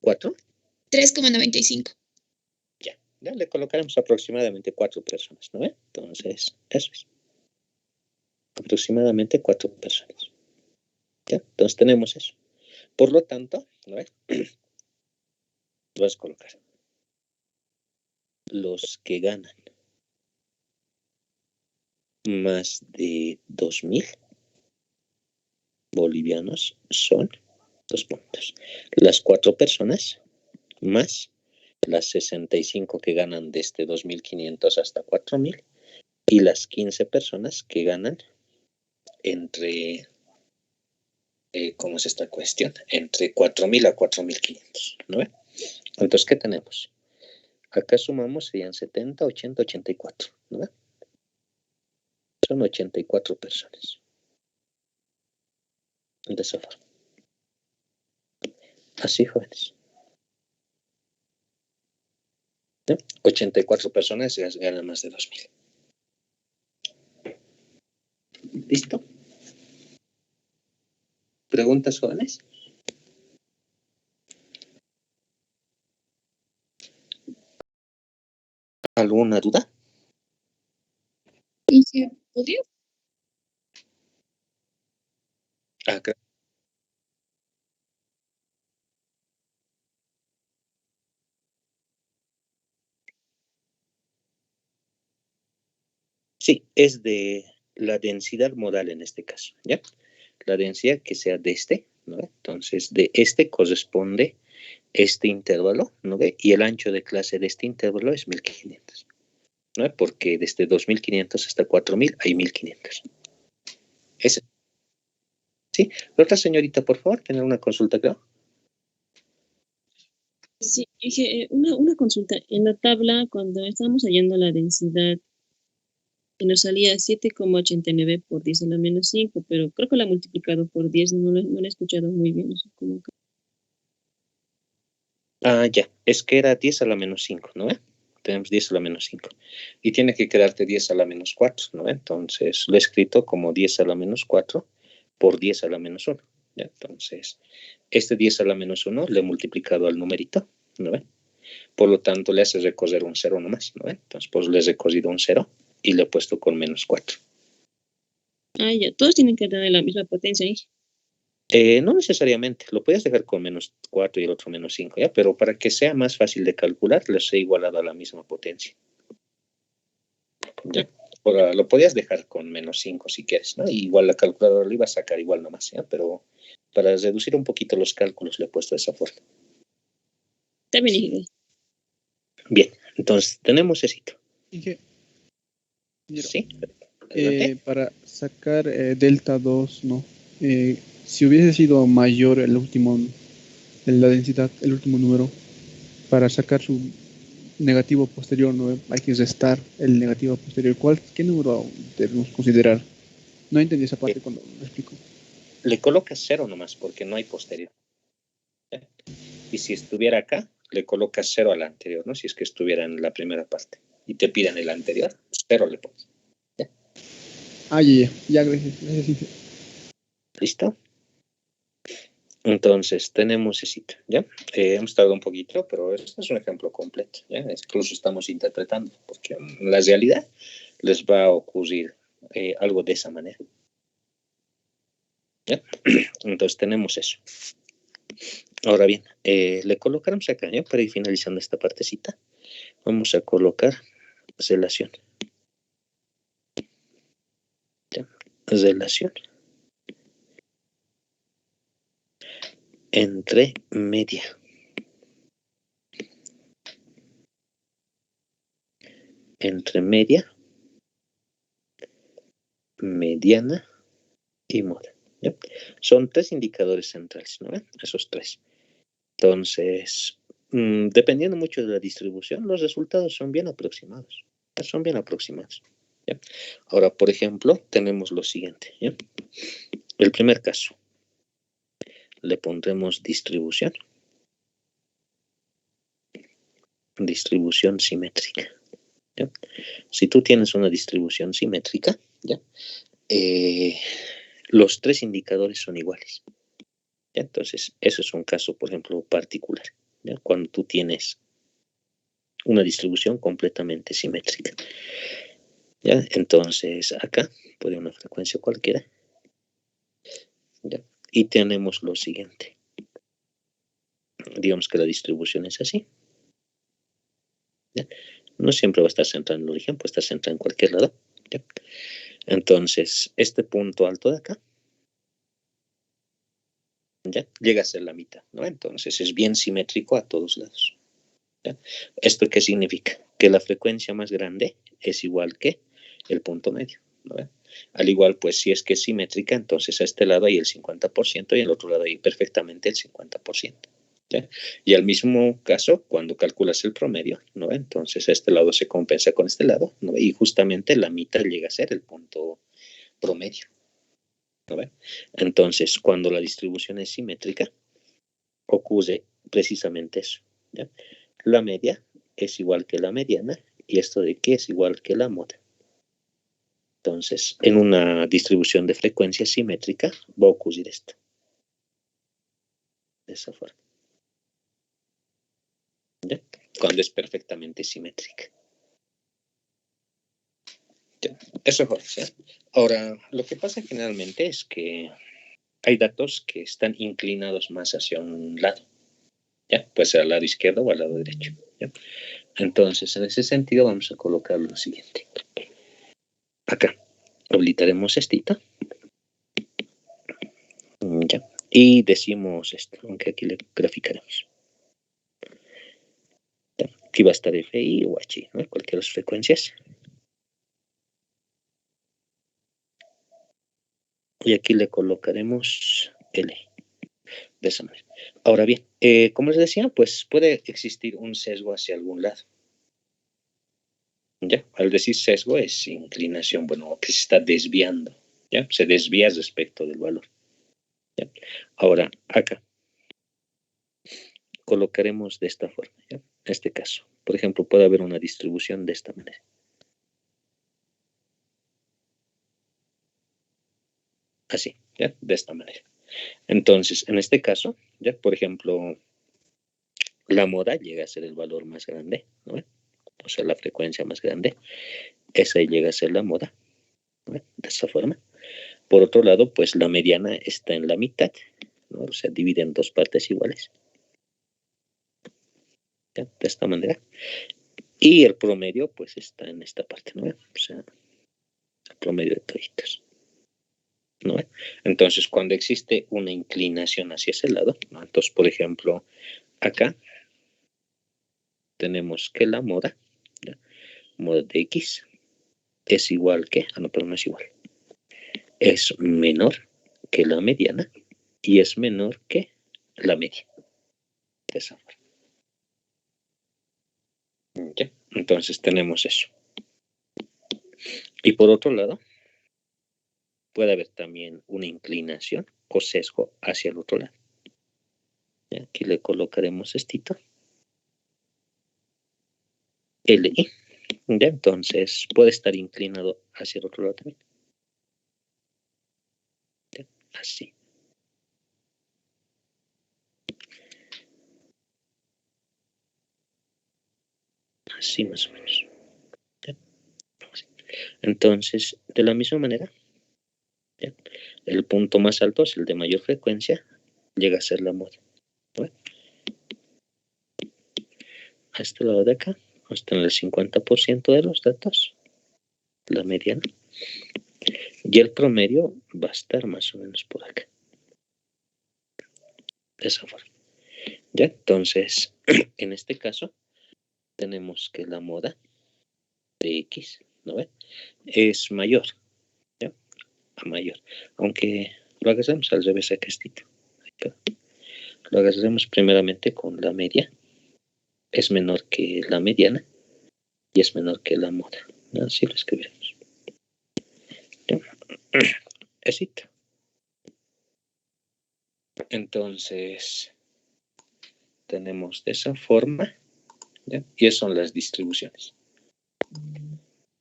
4. 3,95. Ya le colocaremos aproximadamente 4 personas, ¿no ve? Entonces, eso es. Aproximadamente 4 personas. ¿Ya? Entonces tenemos eso. Por lo tanto, ¿no? Vas a colocar los que ganan más de 2.000 bolivianos son 2 puntos. Las 4 personas más las 65 que ganan desde 2.500 hasta 4.000 y las 15 personas que ganan entre, ¿cómo es esta cuestión? Entre 4.000 a 4.500, ¿no? Entonces, ¿qué tenemos? Acá sumamos, serían 70, 80, 84, ¿no? Son 84 personas. De esa forma. Así, jóvenes. ¿No? 84 personas ganan más de 2.000. ¿Listo? ¿Preguntas, jóvenes? ¿Alguna duda? ¿Y se podría? Acá. Sí, es de la densidad modal en este caso, ¿ya? La densidad que sea de este, ¿no? Entonces, de este corresponde este intervalo, ¿no? Y el ancho de clase de este intervalo es 1.500, ¿no? Porque desde 2.500 hasta 4.000 hay 1.500. Ese. ¿Sí? La otra señorita, por favor, tener una consulta, creo. Sí, dije, una consulta. En la tabla, cuando estábamos hallando la densidad, que nos salía 7,89 por 10 a la menos 5, pero creo que la he multiplicado por 10, no lo he escuchado muy bien. No sé cómo que- Ya, es que era 10 a la menos 5, ¿no? Tenemos 10 a la menos 5. Y tiene que quedarte 10 a la menos 4, ¿no? Entonces, lo he escrito como 10 a la menos 4 por 10 a la menos 1. ¿Ya? Entonces, este 10 a la menos 1 le he multiplicado al numerito, ¿no? Por lo tanto, le hace recorrer un 0 nomás, ¿no? Entonces, pues le he recorrido un 0 y le he puesto con menos 4. Ya, todos tienen que tener la misma potencia ahí. No necesariamente, lo puedes dejar con menos 4 y el otro menos 5, ¿ya? Pero para que sea más fácil de calcular, les he igualado a la misma potencia. ¿Ya? Ahora, lo podías dejar con menos 5 si quieres, ¿no? Y igual la calculadora lo iba a sacar igual nomás, ¿ya? Pero para reducir un poquito los cálculos le he puesto de esa forma. También dije, Bien, entonces tenemos éxito. Inge, Ingeniero, ¿Sí? Adelante. para sacar delta 2, ¿no? Si hubiese sido mayor el último, la densidad, el último número, para sacar su negativo posterior, ¿no? Hay que restar el negativo posterior. ¿Qué número debemos considerar? No entendí esa parte cuando lo explico. Le colocas 0 nomás porque no hay posterior. ¿Ya? Y si estuviera acá, le colocas 0 a la anterior, ¿no? Si es que estuviera en la primera parte y te piden el anterior, 0 le pones. ¿Ya? Ya, gracias, Inge. ¿Listo? Entonces, tenemos ese sitio, ¿ya? Hemos tardado un poquito, pero este es un ejemplo completo, ¿ya? Incluso estamos interpretando, porque en la realidad les va a ocurrir algo de esa manera, ¿ya? Entonces, tenemos eso. Ahora bien, le colocaremos acá, ¿ya? Para ir finalizando esta partecita, vamos a colocar relación, ¿ya? Relación entre media. Entre media, mediana y moda, ¿ya? Son 3 indicadores centrales, ¿no? Esos 3. Entonces, dependiendo mucho de la distribución, los resultados son bien aproximados. Son bien aproximados. ¿Ya? Ahora, por ejemplo, tenemos lo siguiente. ¿Ya? El primer caso. Le pondremos distribución. Distribución simétrica. ¿Ya? Si tú tienes una distribución simétrica, ¿ya? Los 3 indicadores son iguales. ¿Ya? Entonces, eso es un caso, por ejemplo, particular. ¿Ya? Cuando tú tienes una distribución completamente simétrica. ¿Ya? Entonces, acá, por una frecuencia cualquiera, ¿ya? y tenemos lo siguiente. Digamos que la distribución es así. ¿Ya? No siempre va a estar centrada en el origen, puede estar centrada en cualquier lado. ¿Ya? Entonces, este punto alto de acá, ¿ya? Llega a ser la mitad, ¿no? Entonces, es bien simétrico a todos lados. ¿Ya? ¿Esto qué significa? Que la frecuencia más grande es igual que el punto medio, ¿no? Al igual, pues, si es que es simétrica, entonces a este lado hay el 50% y al otro lado hay perfectamente el 50%. ¿Ya? Y al mismo caso, cuando calculas el promedio, ¿no? Entonces este lado se compensa con este lado, ¿no? Y justamente la mitad llega a ser el punto promedio, ¿no? Entonces, cuando la distribución es simétrica, ocurre precisamente eso, ¿ya? La media es igual que la mediana, y esto de qué es igual que la moda. Entonces, en una distribución de frecuencia simétrica va a ocurrir esto. De esa forma. ¿Ya? Cuando es perfectamente simétrica. ¿Ya? Eso es Jorge. Ahora, lo que pasa generalmente es que hay datos que están inclinados más hacia un lado. ¿Ya? Puede ser al lado izquierdo o al lado derecho. ¿Ya? Entonces, en ese sentido, vamos a colocar lo siguiente. Acá, habilitaremos estita. ¿Ya? Y decimos esto, aunque aquí le graficaremos. ¿Ya? Aquí va a estar FI o HI, ¿no? Cualquiera de las frecuencias. Y aquí le colocaremos L. De esa manera. Ahora bien, como les decía, pues puede existir un sesgo hacia algún lado. ¿Ya? Al decir sesgo es inclinación, bueno, que se está desviando. ¿Ya? Se desvía respecto del valor. ¿Ya? Ahora, acá colocaremos de esta forma. ¿Ya? En este caso, por ejemplo, puede haber una distribución de esta manera. Así, ¿ya? De esta manera. Entonces, en este caso, ¿ya? Por ejemplo, la moda llega a ser el valor más grande, ¿no? O sea, la frecuencia más grande. Esa llega a ser la moda, ¿no? De esta forma. Por otro lado, pues la mediana está en la mitad, ¿no? O sea, divide en dos partes iguales. ¿Ya? De esta manera. Y el promedio, pues está en esta parte, ¿no? O sea, el promedio de toditos. ¿No? Entonces, cuando existe una inclinación hacia ese lado, ¿no? Entonces, por ejemplo, acá tenemos que la moda, ¿ya? Moda de X es igual que, no, pero no es igual, es menor que la mediana y es menor que la media. De esa forma. ¿Ya? Entonces tenemos eso. Y por otro lado, puede haber también una inclinación o sesgo hacia el otro lado. ¿Ya? Aquí le colocaremos estito. LI. ¿Ya? Entonces puede estar inclinado hacia el otro lado también. ¿Ya? Así. Así más o menos. ¿Ya? Así. Entonces, de la misma manera, ¿ya? El punto más alto es el de mayor frecuencia, llega a ser la moda. ¿No? A este lado de acá, vamos a tener el 50% de los datos, la mediana, y el promedio va a estar más o menos por acá. De esa forma. ¿Ya? Entonces, en este caso, tenemos que la moda de X, ¿no ve? Es mayor, ¿ya? A mayor. Aunque lo agarremos al revés acá estito. Lo agarraremos primeramente con la media. Es menor que la mediana y es menor que la moda. Así lo escribiremos. ¿Ya? Éxito. Entonces, tenemos de esa forma, ¿ya? Y esas son las distribuciones.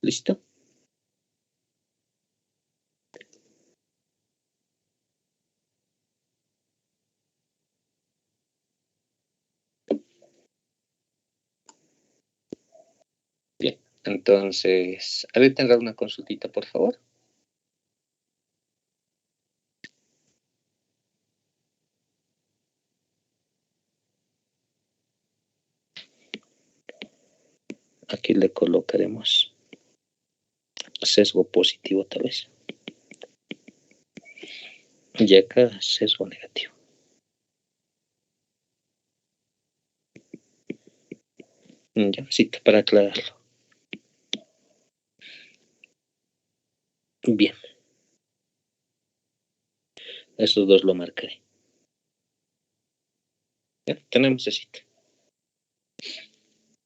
¿Listo? Bien, entonces, ¿alguien tendrá una consultita, por favor? Aquí le colocaremos sesgo positivo tal vez. Y acá sesgo negativo. Ya, sí, para aclararlo. Bien. Esos dos lo marcaré. Ya, tenemos ese.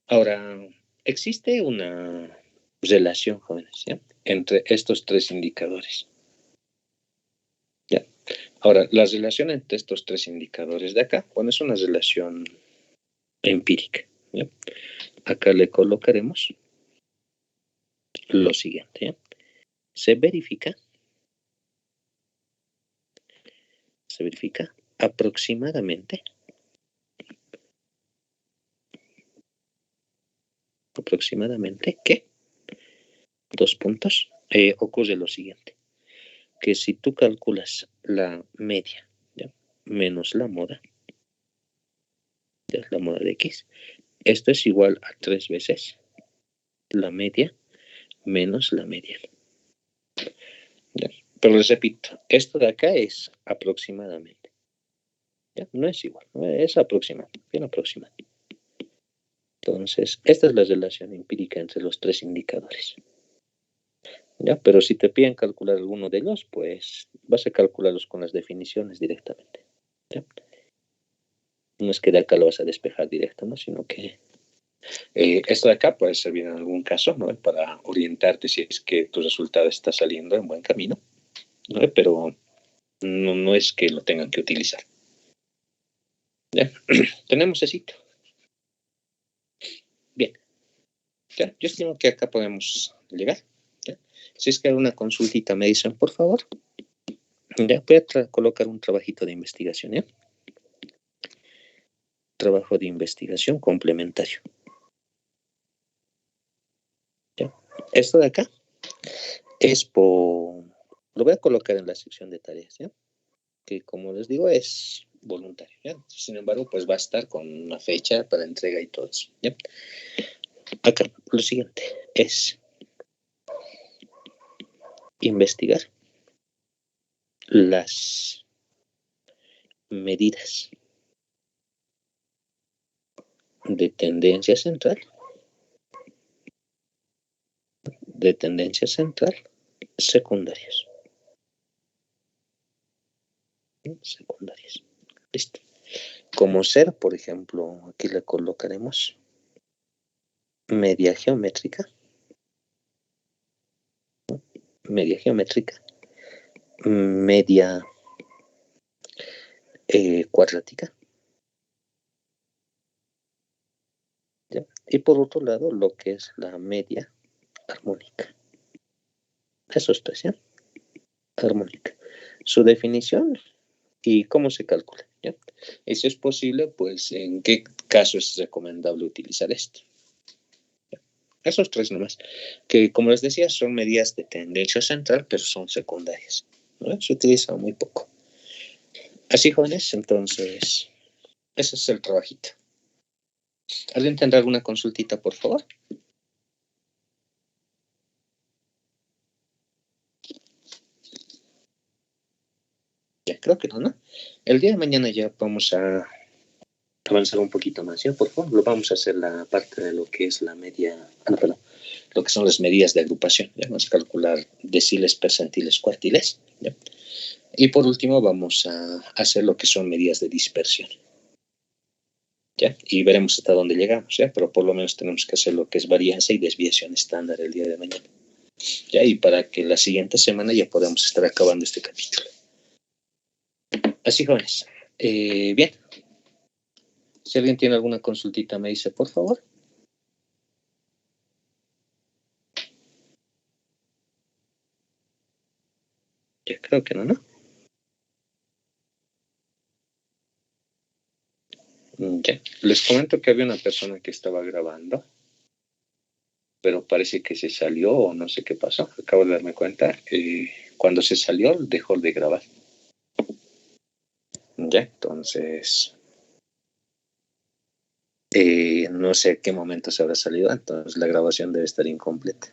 Ahora, existe una relación, jóvenes, ¿ya? Entre estos tres indicadores. ¿Ya? Ahora, la relación entre estos tres indicadores de acá, bueno, es una relación empírica. ¿Ya? Acá le colocaremos lo siguiente. ¿Ya? Se verifica aproximadamente que, dos puntos, ocurre lo siguiente, que si tú calculas la media, ¿ya? Menos la moda, ¿ya? La moda de X, esto es igual a 3 veces la media menos la media. ¿Ya? Pero les repito, esto de acá es aproximadamente. ¿Ya? No es igual, ¿no? Es aproximado, bien aproximado. Entonces, esta es la relación empírica entre los tres indicadores. ¿Ya? Pero si te piden calcular alguno de ellos, pues vas a calcularlos con las definiciones directamente. ¿Ya? No es que de acá lo vas a despejar directo, ¿no? Sino que esto de acá puede servir en algún caso, ¿no? Para orientarte si es que tu resultado está saliendo en buen camino, ¿no? Pero no es que lo tengan que utilizar. ¿Ya? Tenemos ese sitio. Bien. ¿Ya? Yo estimo que acá podemos llegar. ¿Ya? Si es que hay una consultita, me dicen, por favor. Ya, voy a colocar un trabajito de investigación, ¿ya? Trabajo de investigación complementario. ¿Ya? Esto de acá es por... Lo voy a colocar en la sección de tareas, ¿ya? Que como les digo es voluntario, ¿ya? Sin embargo, pues va a estar con una fecha para entrega y todo eso, ¿ya? Acá, lo siguiente es investigar las medidas de tendencia central secundarias. Listo. Como ser, por ejemplo, aquí le colocaremos media geométrica, media cuadrática, ¿ya? Y por otro lado, lo que es la media armónica. Eso es tres, ¿ya? Armónica. Su definición y cómo se calcula, ¿ya? Y si es posible, pues en qué caso es recomendable utilizar esto. ¿Ya? Esos tres nomás, que como les decía, son medidas de tendencia central, pero son secundarias, ¿no? Se utiliza muy poco. Así, jóvenes, entonces, ese es el trabajito. ¿Alguien tendrá alguna consultita, por favor? Ya, creo que no. El día de mañana ya vamos a avanzar un poquito más, ¿ya? Por favor, lo vamos a hacer la parte de lo que es la media, perdón, lo que son las medidas de agrupación, ¿ya? Vamos a calcular deciles, percentiles, cuartiles, ¿ya? Y por último vamos a hacer lo que son medidas de dispersión, ¿ya? Y veremos hasta dónde llegamos, ¿ya? Pero por lo menos tenemos que hacer lo que es varianza y desviación estándar el día de mañana, ¿ya? Y para que la siguiente semana ya podamos estar acabando este capítulo. Así, jóvenes. Bien. Si alguien tiene alguna consultita, me dice, por favor. Ya creo que no. Ya. Les comento que había una persona que estaba grabando, pero parece que se salió o no sé qué pasó. Acabo de darme cuenta. Cuando se salió, dejó de grabar. Ya, entonces... No sé qué momento se habrá salido, entonces la grabación debe estar incompleta.